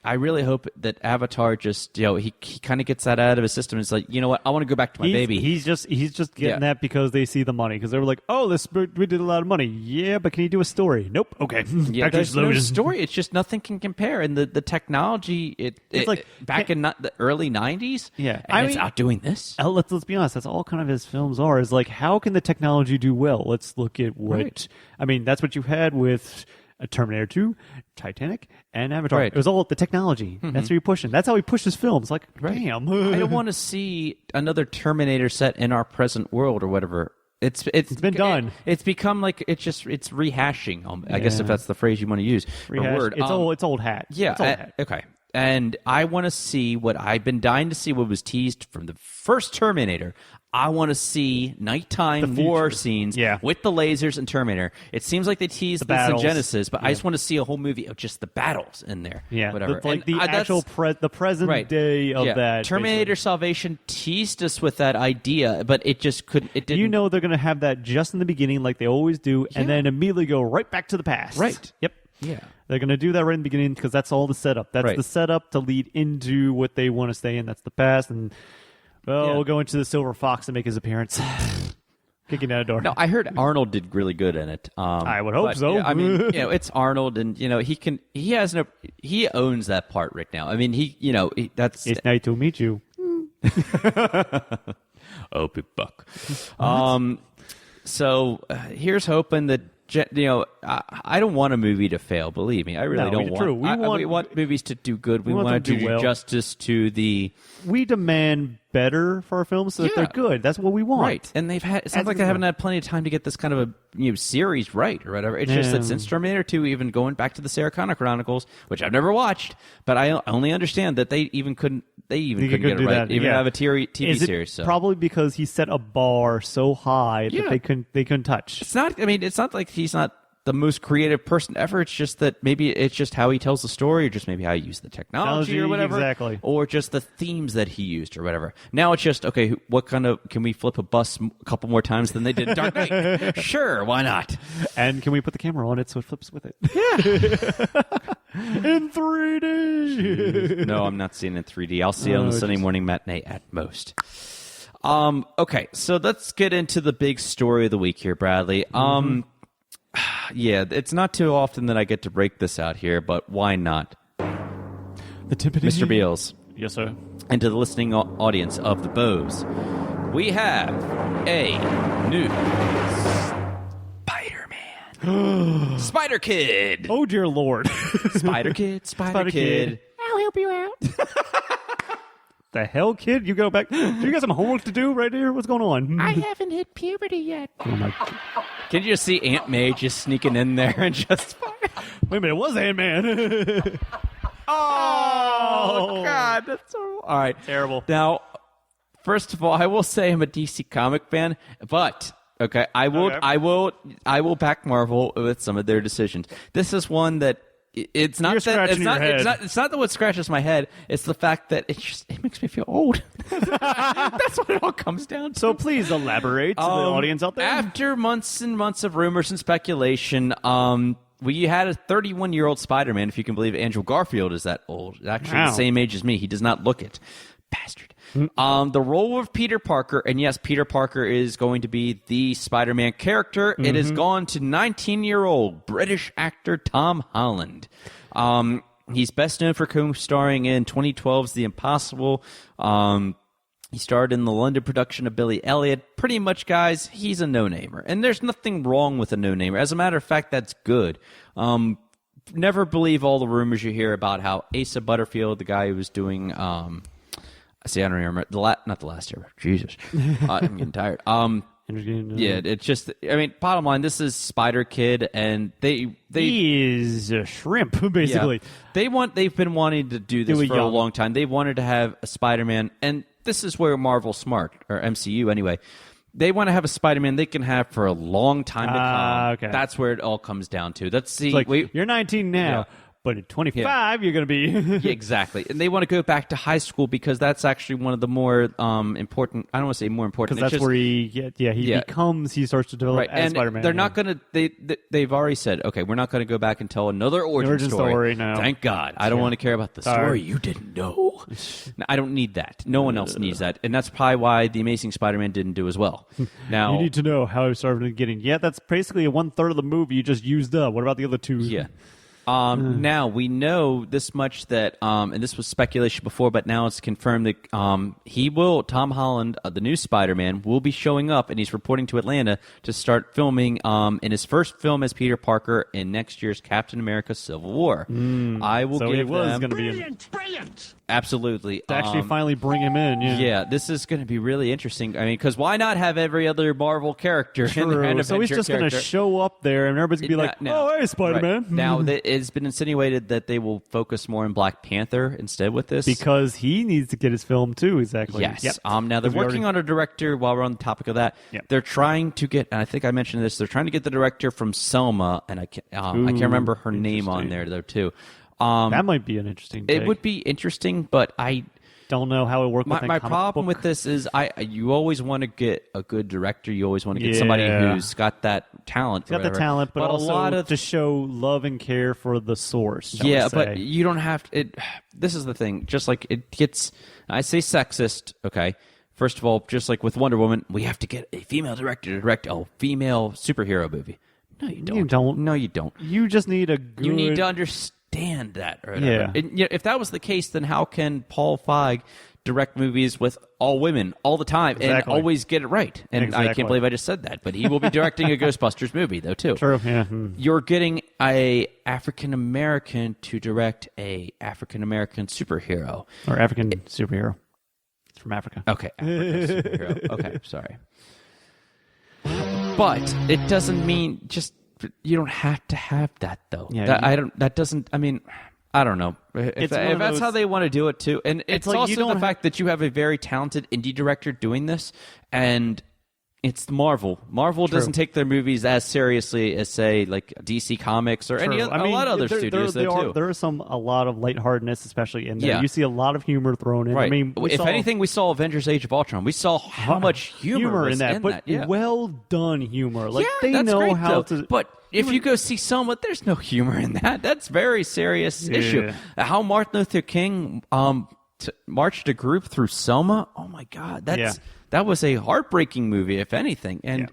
D: I really hope that Avatar just, he kind of gets that out of his system. It's like, you know what? I want to go back to my baby.
E: He's just getting that because they see the money. Because they were like, oh, we did a lot of money. Yeah, but can you do a story? Nope. Okay.
D: Yeah, there's no story. It's just nothing can compare. And the technology, it's like back in the early 90s.
E: Yeah.
D: And it's outdoing this.
E: Let's be honest. That's all kind of his films are. Is like, how can the technology do well? Let's look at what... Right. I mean, that's what you had with... Terminator 2, Titanic, and Avatar.
D: Right.
E: It was all the technology. Mm-hmm. That's what you're pushing. That's how he pushed his films. Like, damn.
D: I don't want to see another Terminator set in our present world or whatever. It's
E: been done.
D: It's become like it's rehashing. I guess if that's the phrase you want to use. Word.
E: It's old hat.
D: Yeah.
E: It's old hat.
D: Okay. And I want to see what I've been dying to see. What was teased from the first Terminator. I want to see nighttime war scenes with the lasers and Terminator. It seems like they teased this in Genesis, but I just want to see a whole movie of just the battles in there.
E: Yeah,
D: whatever.
E: The actual the present day of that.
D: Terminator Salvation teased us with that idea, but it just couldn't. It didn't.
E: They're going to have that just in the beginning, like they always do, and then immediately go right back to the past.
D: Right.
E: Yep.
D: Yeah.
E: They're going to do that right in the beginning because that's all the setup. That's the setup to lead into what they want to stay in. That's the past and. We'll go into the Silver Fox and make his appearance. Kicking down a door.
D: No, I heard Arnold did really good in it.
E: I would hope so.
D: Yeah, I mean, it's Arnold, and he owns that part right now. I mean, that's.
E: It's nice to meet you.
D: Oh, big buck. So here's hoping that. I don't want a movie to fail. Believe me, I really don't want.
E: True.
D: We want movies to do good. We want to do justice to the.
E: We demand better for our films so that they're good. That's what we want.
D: Right, and they've had. It sounds like they haven't had plenty of time to get this kind of a series right or whatever. It's just that since Terminator 2, even going back to the Sarah Connor Chronicles, which I've never watched, but I only understand that they even couldn't. They even couldn't get it right.
E: That.
D: Even have a TV series. So.
E: Probably because he set a bar so high that they couldn't touch.
D: It's not. I mean, it's not like he's not the most creative person ever. It's just that maybe it's just how he tells the story, or just maybe how he used the technology or whatever,
E: exactly,
D: or just the themes that he used or whatever. Now it's just okay. What kind of can we flip a bus a couple more times than they did in Dark Knight? Sure, why not?
E: And can we put the camera on it so it flips with it? Yeah, in 3D.
D: Jeez. No, I'm not seeing it in 3D. I'll see it on the Sunday morning matinee at most. Okay, so let's get into the big story of the week here, Bradley. Yeah, it's not too often that I get to break this out here, but why not?
E: The timpani.
D: Mr. Beals.
E: Yes, sir.
D: And to the listening audience of the Bohs, we have a new Spider-Man. Spider Kid.
E: Oh, dear Lord.
D: Spider Kid.
E: I'll help you out. The hell, kid? You go back. Do you got some homework to do right here? What's going on?
H: I haven't hit puberty yet.
E: Oh my God.
D: Can you just see Aunt May just sneaking in there and just...
E: Wait a minute, it was Ant-Man.
D: Oh, God, that's so... All right.
E: Terrible.
D: Now, first of all, I will say I'm a DC comic fan, but... Okay, I will back Marvel with some of their decisions. This is one that it's not that what scratches my head. It's the fact that it makes me feel old. That's what it all comes down to.
E: So please elaborate to the audience out there.
D: After months and months of rumors and speculation, we had a 31-year-old Spider-Man, if you can believe Andrew Garfield is that old. Actually, the same age as me. He does not look it. Bastard. The role of Peter Parker, and yes, Peter Parker is going to be the Spider-Man character. It has gone to 19-year-old British actor Tom Holland. He's best known for co-starring in 2012's The Impossible. He starred in the London production of Billy Elliot. Pretty much, guys, he's a no-namer. And there's nothing wrong with a no-namer. As a matter of fact, that's good. Never believe all the rumors you hear about how Asa Butterfield, the guy who was doing... See, I don't remember not the last year. Jesus, I'm getting tired. Yeah, it's just. I mean, bottom line, this is Spider Kid, and he
E: is a shrimp basically.
D: Yeah. They've been wanting to do this for a long time. They wanted to have a Spider-Man, and this is where Marvel's smart, or MCU anyway. They want to have a Spider-Man they can have for a long time to come.
E: Okay.
D: That's where it all comes down to. That's
E: you're 19 now. Yeah. But at 25, you're going to be...
D: Yeah, exactly. And they want to go back to high school because that's actually one of the more important... I don't want to say more important.
E: Because that's where he starts to develop as Spider-Man.
D: They're not going to... They've already said, okay, we're not going to go back and tell another origin story.
E: No.
D: Thank God. I don't want to care about the story you didn't know. No, I don't need that. No one else needs that. And that's probably why The Amazing Spider-Man didn't do as well. Now,
E: you need to know how it started getting... Yeah, that's basically 1/3 of the movie you just used up. What about the other two?
D: Yeah. Now, we know this much that, and this was speculation before, but now it's confirmed that Tom Holland, the new Spider-Man, will be showing up, and he's reporting to Atlanta to start filming in his first film as Peter Parker in next year's Captain America Civil War. I will give them...
B: Brilliant!
D: Absolutely.
E: To actually finally bring him in,
D: Yeah, this is going to be really interesting. I mean, because why not have every other Marvel character in the
E: So he's just going to show up there, and everybody's going to be like, oh, hey, Spider-Man.
D: Right. Now, it's been insinuated that they will focus more on Black Panther instead with this.
E: Because he needs to get his film, too, exactly.
D: Yes. Yep. Now, they're working on a director, while we're on the topic of that.
E: Yep.
D: They're trying to get, and I think I mentioned this, they're trying to get the director from Selma, and I can't remember her name on there, though, too.
E: That might be an interesting take.
D: It would be interesting, but I
E: don't know how it works.
D: My problem with this is you always want to get a good director. You always want to get somebody who's got that talent.
E: Got the talent, but also a lot of to show love and care for the source.
D: Yeah, but you don't have to. This is the thing. Just like it gets, I say sexist. Okay, first of all, just like with Wonder Woman, we have to get a female director to direct a female superhero movie. No, you don't.
E: You don't.
D: No, you don't.
E: You just need a good...
D: You need to understand that. Or whatever. And, if that was the case, then how can Paul Feig direct movies with all women all the time and always get it right? And I can't believe I just said that. But he will be directing a Ghostbusters movie, though, too.
E: True, yeah.
D: You're getting a African-American to direct a African-American superhero.
E: Or African superhero. It's from Africa.
D: Okay, African superhero. Okay, sorry. But it doesn't mean just you don't have to have that though. Yeah, That doesn't. I mean, I don't know if that's how they want to do it too. And it's like also the fact that you have a very talented indie director doing this, and it's Marvel. Marvel doesn't take their movies as seriously as, say, like DC Comics or a lot of other studios too.
E: There is a lot of lightheartedness, especially in there. Yeah. You see a lot of humor thrown in.
D: Right.
E: I mean,
D: if anything, we saw Avengers: Age of Ultron. We saw how much humor
E: in that, but well done humor. Like they
D: that's
E: know
D: great,
E: how
D: though.
E: to.
D: But if you go see Selma, there's no humor in that. That's a very serious issue. How Martin Luther King marched a group through Selma. Oh my God, that was a heartbreaking movie, if anything. And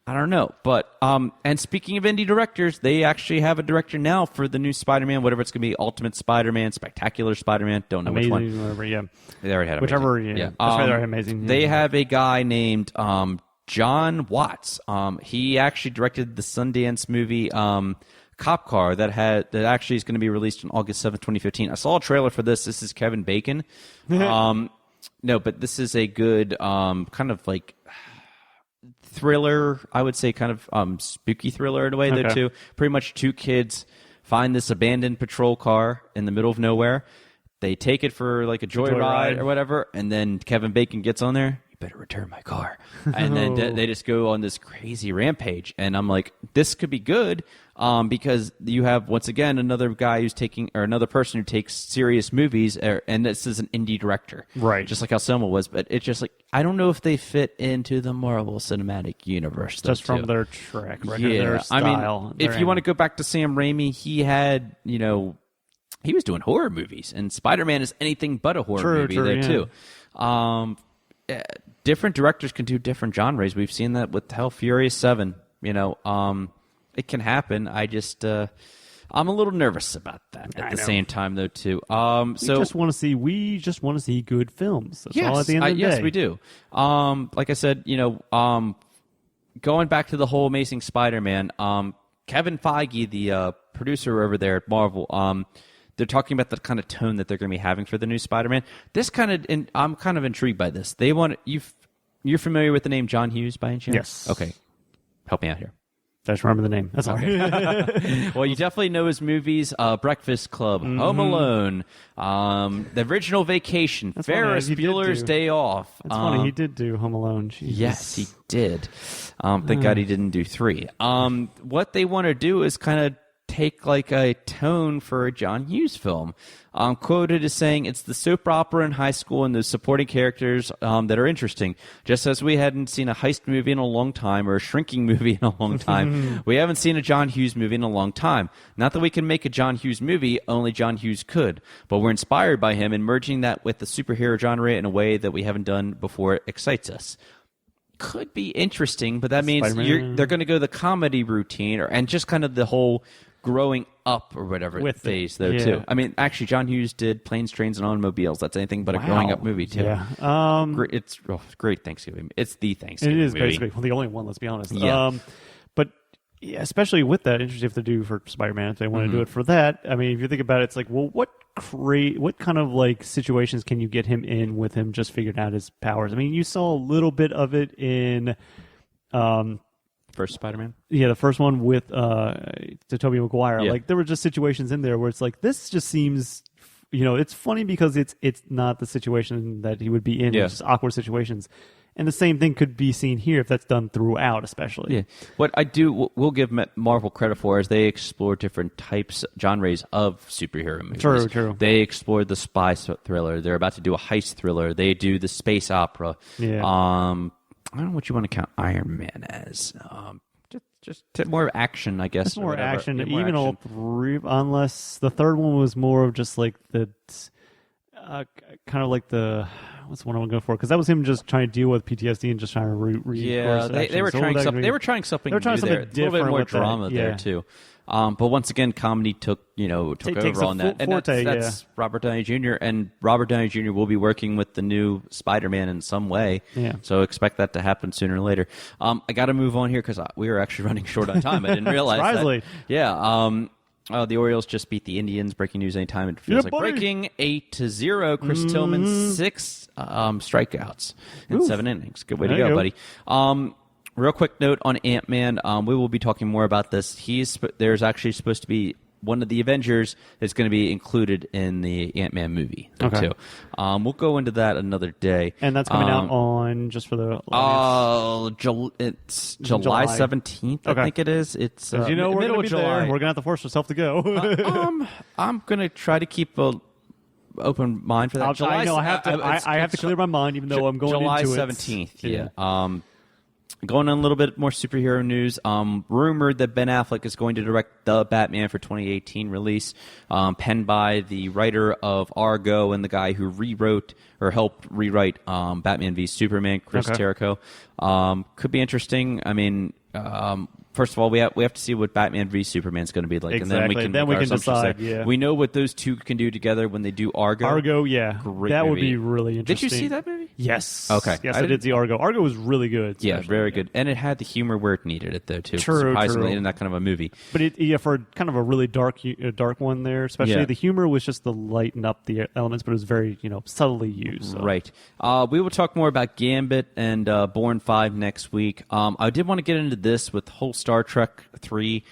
D: I don't know. But and speaking of indie directors, they actually have a director now for the new Spider-Man, whatever it's going to be, Ultimate Spider-Man, Spectacular Spider-man, don't know
E: Amazing,
D: which one.
E: Whatever,
D: They already had
E: whichever,
D: Amazing.
E: That's why they're Amazing.
D: They have a guy named John Watts. He actually directed the Sundance movie Cop Car that actually is going to be released on August 7th, 2015. I saw a trailer for this. This is Kevin Bacon. No, but this is a good kind of like thriller, I would say, kind of spooky thriller in a way, though, too. Pretty much two kids find this abandoned patrol car in the middle of nowhere. They take it for like a joyride or whatever, and then Kevin Bacon gets on there. You better return my car. And then they just go on this crazy rampage. And I'm like, this could be good because you have, once again, another guy who's taking, or another person who takes serious movies, and this is an indie director.
E: Right.
D: Just like how Selma was. But it's just like, I don't know if they fit into the Marvel Cinematic Universe.
E: Just from their track record,
D: yeah.
E: their style.
D: I mean, if you want to go back to Sam Raimi, he had, he was doing horror movies, and Spider-Man is anything but a horror movie too. Different directors can do different genres. We've seen that with Furious 7. It can happen. I just, I'm a little nervous about that at the same time, though, too. We
E: just want to see good films. That's all at the end of the day.
D: Yes, we do. Like I said, going back to the whole Amazing Spider-Man, Kevin Feige, the producer over there at Marvel, they're talking about the kind of tone that they're going to be having for the new Spider-Man. I'm kind of intrigued by this. You're familiar with the name John Hughes by any chance?
E: Yes.
D: Okay. Help me out here.
E: I just remember the name. That's all.
D: Well, you definitely know his movies: Breakfast Club, Home Alone, the original Vacation, Ferris Bueller's Day Off.
E: That's funny. He did do Home Alone. Jesus.
D: Yes, he did. Thank God he didn't do 3. What they want to do is kind of take like a tone for a John Hughes film. Quoted as saying, it's the soap opera in high school and the supporting characters that are interesting. Just as we hadn't seen a heist movie in a long time or a shrinking movie in a long time, we haven't seen a John Hughes movie in a long time. Not that we can make a John Hughes movie, only John Hughes could. But we're inspired by him, and merging that with the superhero genre in a way that we haven't done before excites us. Could be interesting, but that means they're going to go the comedy routine and just kind of the whole growing up or whatever phase there too. I mean, actually, John Hughes did Planes, Trains, and Automobiles. That's anything but a growing up movie too.
E: Yeah,
D: it's great Thanksgiving. It's the Thanksgiving.
E: It is
D: movie.
E: basically the only one. Let's be honest.
D: Yeah.
E: But especially with that, interesting if they do for Spider-Man, if they want to do it for that. I mean, if you think about it, it's like, well, what kind of like situations can you get him in with him just figuring out his powers? I mean, you saw a little bit of it in.
D: First Spider-Man?
E: Yeah, the first one with Tobey Maguire.
D: Yeah.
E: Like, there were just situations in there where it's like, this just seems, it's funny because it's not the situation that he would be in.
D: Yeah.
E: It's just awkward situations. And the same thing could be seen here if that's done throughout, especially.
D: Yeah. What we'll give Marvel credit for is they explore different genres of superhero movies.
E: True.
D: They explored the spy thriller. They're about to do a heist thriller. They do the space opera.
E: Yeah.
D: I don't know what you want to count Iron Man as. Just more action, I guess.
E: It's more action.
D: Yeah, more
E: even
D: action.
E: all three, unless the third one was more of just like the kind of like the what's the one I want to go for? Because that was him just trying to deal with PTSD and just trying to
D: they were trying something. They were trying something.
E: They were trying
D: new
E: something
D: there.
E: different.
D: A little bit more
E: with
D: drama
E: that.
D: there too. But once again, comedy took over on that, and that's Robert Downey Jr. And Robert Downey Jr. will be working with the new Spider-Man in some way.
E: Yeah.
D: So expect that to happen sooner or later. I got to move on here because we were actually running short on time. I didn't realize that. Yeah. The Orioles just beat the Indians. Breaking news anytime it feels like breaking. 8-0. Chris Tillman 6 strikeouts in 7 innings. Good way to go, buddy. Real quick note on Ant-Man. We will be talking more about this. There's actually supposed to be one of the Avengers that's going to be included in the Ant-Man movie too. We'll go into that another day.
E: And that's coming out on, just for the audience.
D: It's July 17th, I think it is. It's
E: we're
D: middle
E: gonna
D: of
E: be
D: July.
E: there. We're going to have to force ourselves to go.
D: I'm going to try to keep a open mind for that.
E: I have to clear my mind, even though I'm going
D: July
E: into
D: 17th. Yeah. Going on a little bit more superhero news. Rumored that Ben Affleck is going to direct the Batman for 2018 release, penned by the writer of Argo and the guy who rewrote or helped rewrite Batman v Superman, Chris Terrio. Could be interesting. I mean, first of all, we have to see what Batman v Superman is going to be like,
E: exactly.
D: and then we can decide.
E: Yeah.
D: We know what those two can do together when they do Argo.
E: Argo, yeah,
D: great
E: that
D: movie.
E: would be really interesting.
D: Did you see that movie?
E: Yes.
D: Okay.
E: Yes, I did see Argo. Argo was really good.
D: Yeah, very good, and it had the humor where it needed it, though, too.
E: True.
D: Surprisingly, in that kind of a movie.
E: But for kind of a really dark one there, especially the humor was just to lighten up the elements, but it was very subtly used. So.
D: Right. We will talk more about Gambit and Bourne 5 next week. I did want to get into this with whole Star Trek 3.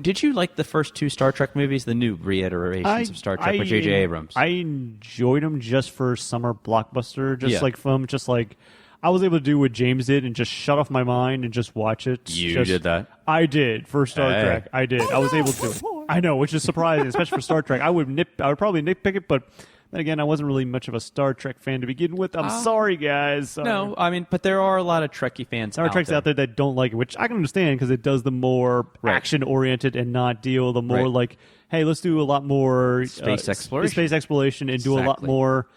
D: Did you like the first 2 Star Trek movies, the new reiterations of Star Trek with J.J. Abrams?
E: I enjoyed them just for summer blockbuster, just like I was able to do what James did and just shut off my mind and just watch it.
D: You did that?
E: I did for Star Trek. I did. I was able to. I know, which is surprising, especially for Star Trek. I would probably nitpick it, but then again, I wasn't really much of a Star Trek fan to begin with. I'm sorry, guys. Sorry.
D: No, I mean, but there are a lot of Trekkie fans.
E: There are Trekkies out there that don't like it, which I can understand because it does the more action oriented and not deal the more like, hey, let's do a lot more
D: space
E: exploration, and do a lot more.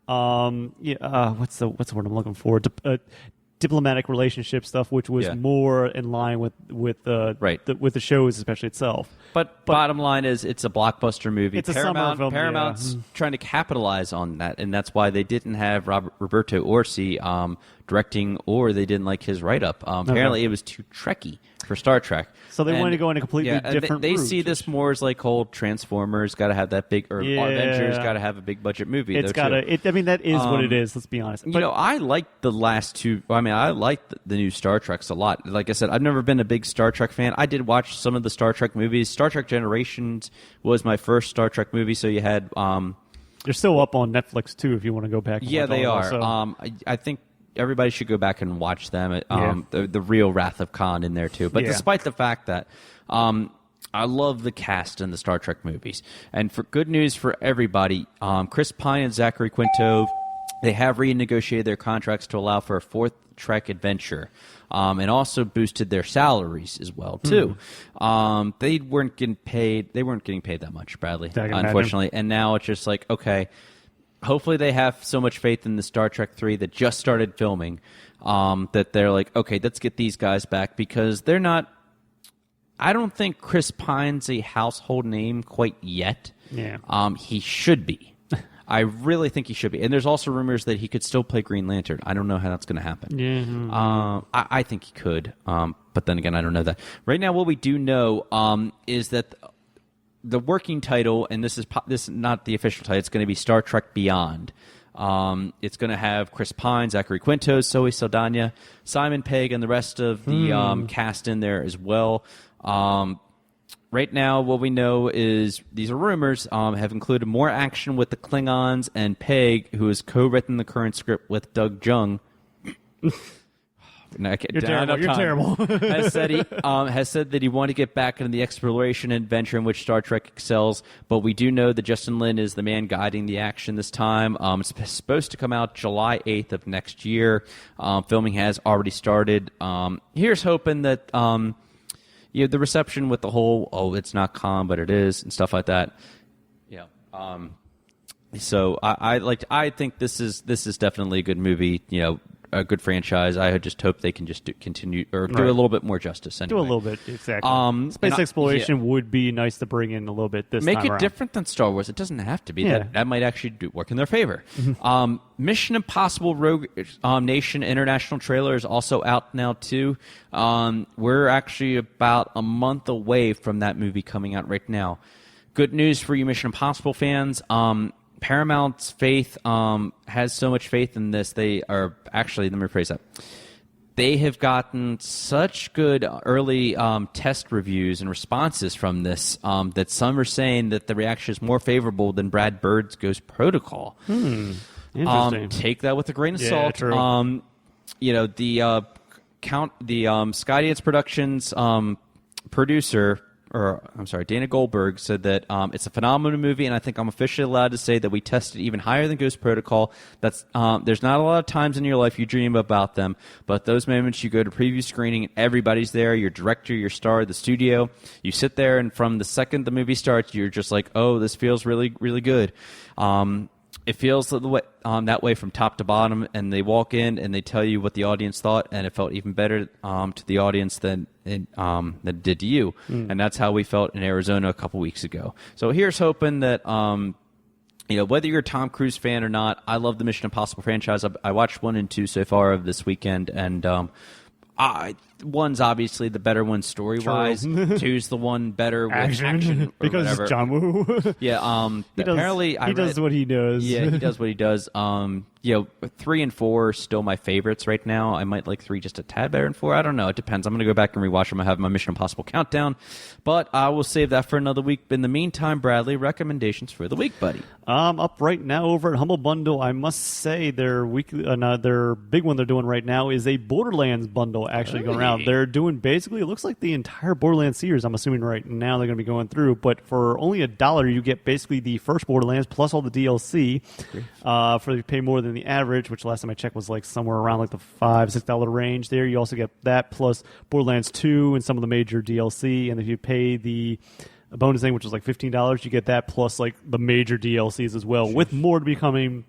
E: What's the word I'm looking for? Diplomatic relationship stuff, which was more in line with the shows, especially itself.
D: But bottom line is, it's a blockbuster movie.
E: It's a summer film.
D: Paramount's trying to capitalize on that, and that's why they didn't have Roberto Orci directing, or they didn't like his write-up. Apparently, it was too Trekkie for Star Trek.
E: So they wanted to go in a completely different
D: They
E: route,
D: see this more as like old Transformers, got to have that big, or Avengers, got to have a big budget movie.
E: It's got to. I mean, that is what it is. Let's be honest.
D: But, I like the last 2. I mean, I like the new Star Treks a lot. Like I said, I've never been a big Star Trek fan. I did watch some of the Star Trek movies. Star Trek Generations was my first Star Trek movie. So you had.
E: They're still up on Netflix too. If you want to go back. And watch
D: they are.
E: So.
D: I think everybody should go back and watch them. The real Wrath of Khan in there too. But despite the fact that I love the cast in the Star Trek movies, and for good news for everybody, Chris Pine and Zachary Quinto, they have renegotiated their contracts to allow for a 4th Trek adventure, and also boosted their salaries as well too. They weren't getting paid. They weren't getting paid that much, Bradley, unfortunately. And now it's just like, okay. Hopefully they have so much faith in the Star Trek 3 that just started filming that they're like, okay, let's get these guys back, because they're not. I don't think Chris Pine's a household name quite yet.
E: Yeah.
D: He should be. I really think he should be. And there's also rumors that he could still play Green Lantern. I don't know how that's going to happen.
E: Yeah.
D: I think he could. But then again, I don't know that. Right now, what we do know is that the working title, and this is not the official title, it's going to be Star Trek Beyond. It's going to have Chris Pine, Zachary Quinto, Zoe Saldana, Simon Pegg, and the rest of the cast in there as well. Right now, what we know is these are rumors, have included more action with the Klingons, and Pegg, who has co-written the current script with Doug Jung.
E: You're terrible.
D: has said that he wanted to get back into the exploration and adventure in which Star Trek excels, but we do know that Justin Lin is the man guiding the action this time. It's supposed to come out July 8th of next year. Filming has already started. Here's hoping that the reception with the whole, it's not Khan, but it is, and stuff like that. Yeah. So I think this is definitely a good movie. A good franchise. I just hope they can just continue or do a little bit more justice. Anyway.
E: Do a little bit, exactly. Space exploration would be nice to bring in a little bit this time
D: Make it
E: around.
D: different than Star Wars. It doesn't have to be.
E: Yeah.
D: That might actually work in their favor. Mission Impossible Rogue Nation International trailer is also out now too. We're actually about a month away from that movie coming out right now. Good news for you Mission Impossible fans. Paramount's faith has so much faith in this. They are actually, let me rephrase that. They have gotten such good early test reviews and responses from this that some are saying that the reaction is more favorable than Brad Bird's Ghost Protocol.
E: Interesting.
D: Take that with a grain of salt.
E: True.
D: The Skydance Productions producer. Dana Goldberg said that it's a phenomenal movie, and I think I'm officially allowed to say that we tested even higher than Ghost Protocol. That's there's not a lot of times in your life you dream about them, but those moments you go to preview screening and everybody's there, your director, your star, the studio. You sit there, and from the second the movie starts, you're just like, oh, this feels really, really good. It feels that way from top to bottom, and they walk in and they tell you what the audience thought, and it felt even better to the audience than it did to you. And that's how we felt in Arizona a couple weeks ago. So here's hoping that whether you're a Tom Cruise fan or not, I love the Mission Impossible franchise. I watched 1 and 2 so far of this weekend, and one's obviously the better one story-wise. Two's the one better with action
E: because
D: whatever.
E: It's John Woo.
D: Yeah. Apparently,
E: he does what he does.
D: Yeah, he does what he does. 3 and 4 are still my favorites right now. I might like 3 just a tad better than 4. I don't know. It depends. I'm going to go back and rewatch them. I have my Mission Impossible countdown, but I will save that for another week. In the meantime, Bradley, recommendations for the week, buddy.
E: Up right now over at Humble Bundle, I must say their weekly, their big one they're doing right now is a Borderlands bundle actually going around. They're doing basically, it looks like the entire Borderlands series, I'm assuming right now they're going to be going through, but for only $1, you get basically the first Borderlands plus all the DLC. You pay more than the average, which last time I checked was like somewhere around like the $5-6 range there. You also get that plus Borderlands 2 and some of the major DLC, and if you pay the bonus thing, which is like $15, you get that plus like the major DLCs as well, with more to be coming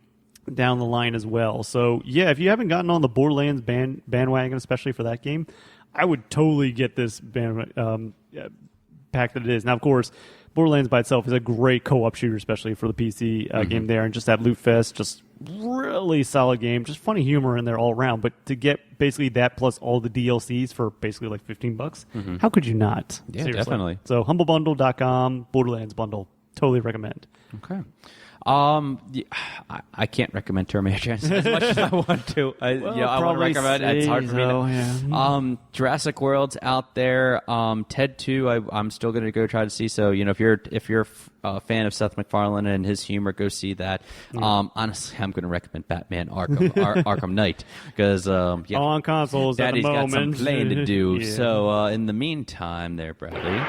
E: down the line as well. So yeah, if you haven't gotten on the Borderlands bandwagon, especially for that game, I would totally get this pack that it is. Now, of course, Borderlands by itself is a great co-op shooter, especially for the PC game there, and just that Loot Fest, just really solid game, just funny humor in there all around. But to get basically that plus all the DLCs for basically like $15, how could you not?
D: Yeah,
E: Seriously.
D: definitely.
E: So humblebundle.com, Borderlands bundle, totally recommend.
D: Okay. I can't recommend Terminator as much as I want to. I want to recommend it. It's hard for me to. Jurassic World's out there. Ted 2, I'm still going to go try to see. So, if you're a fan of Seth MacFarlane and his humor, go see that. Honestly, I'm going to recommend Batman Arkham Knight because
E: on consoles
D: Daddy's
E: at the
D: got some
E: moment.
D: playing to do.
E: Yeah.
D: So, in the meantime, there, Bradley.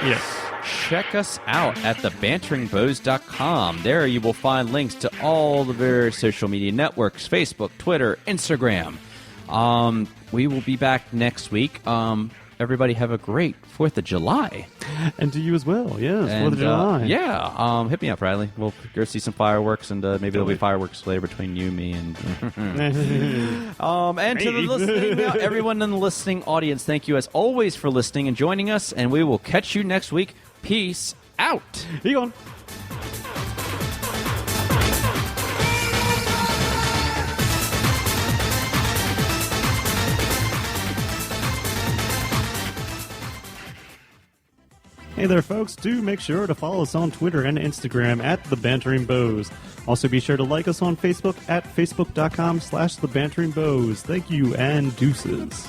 D: Yes. Check us out at thebanteringbohs.com. There you will find links to all the various social media networks, Facebook, Twitter, Instagram. We will be back next week. Everybody have a great 4th of July.
E: And to you as well, yes, 4th of July.
D: Hit me up, Riley. We'll go see some fireworks, and maybe there'll be fireworks later between you, me, and... and to the listening, everyone in the listening audience, thank you as always for listening and joining us, and we will catch you next week. Peace out.
E: Be gone. Hey there, folks. Do make sure to follow us on Twitter and Instagram at The Bantering Bohs. Also, be sure to like us on Facebook at facebook.com/The Bantering Bohs. Thank you, and deuces.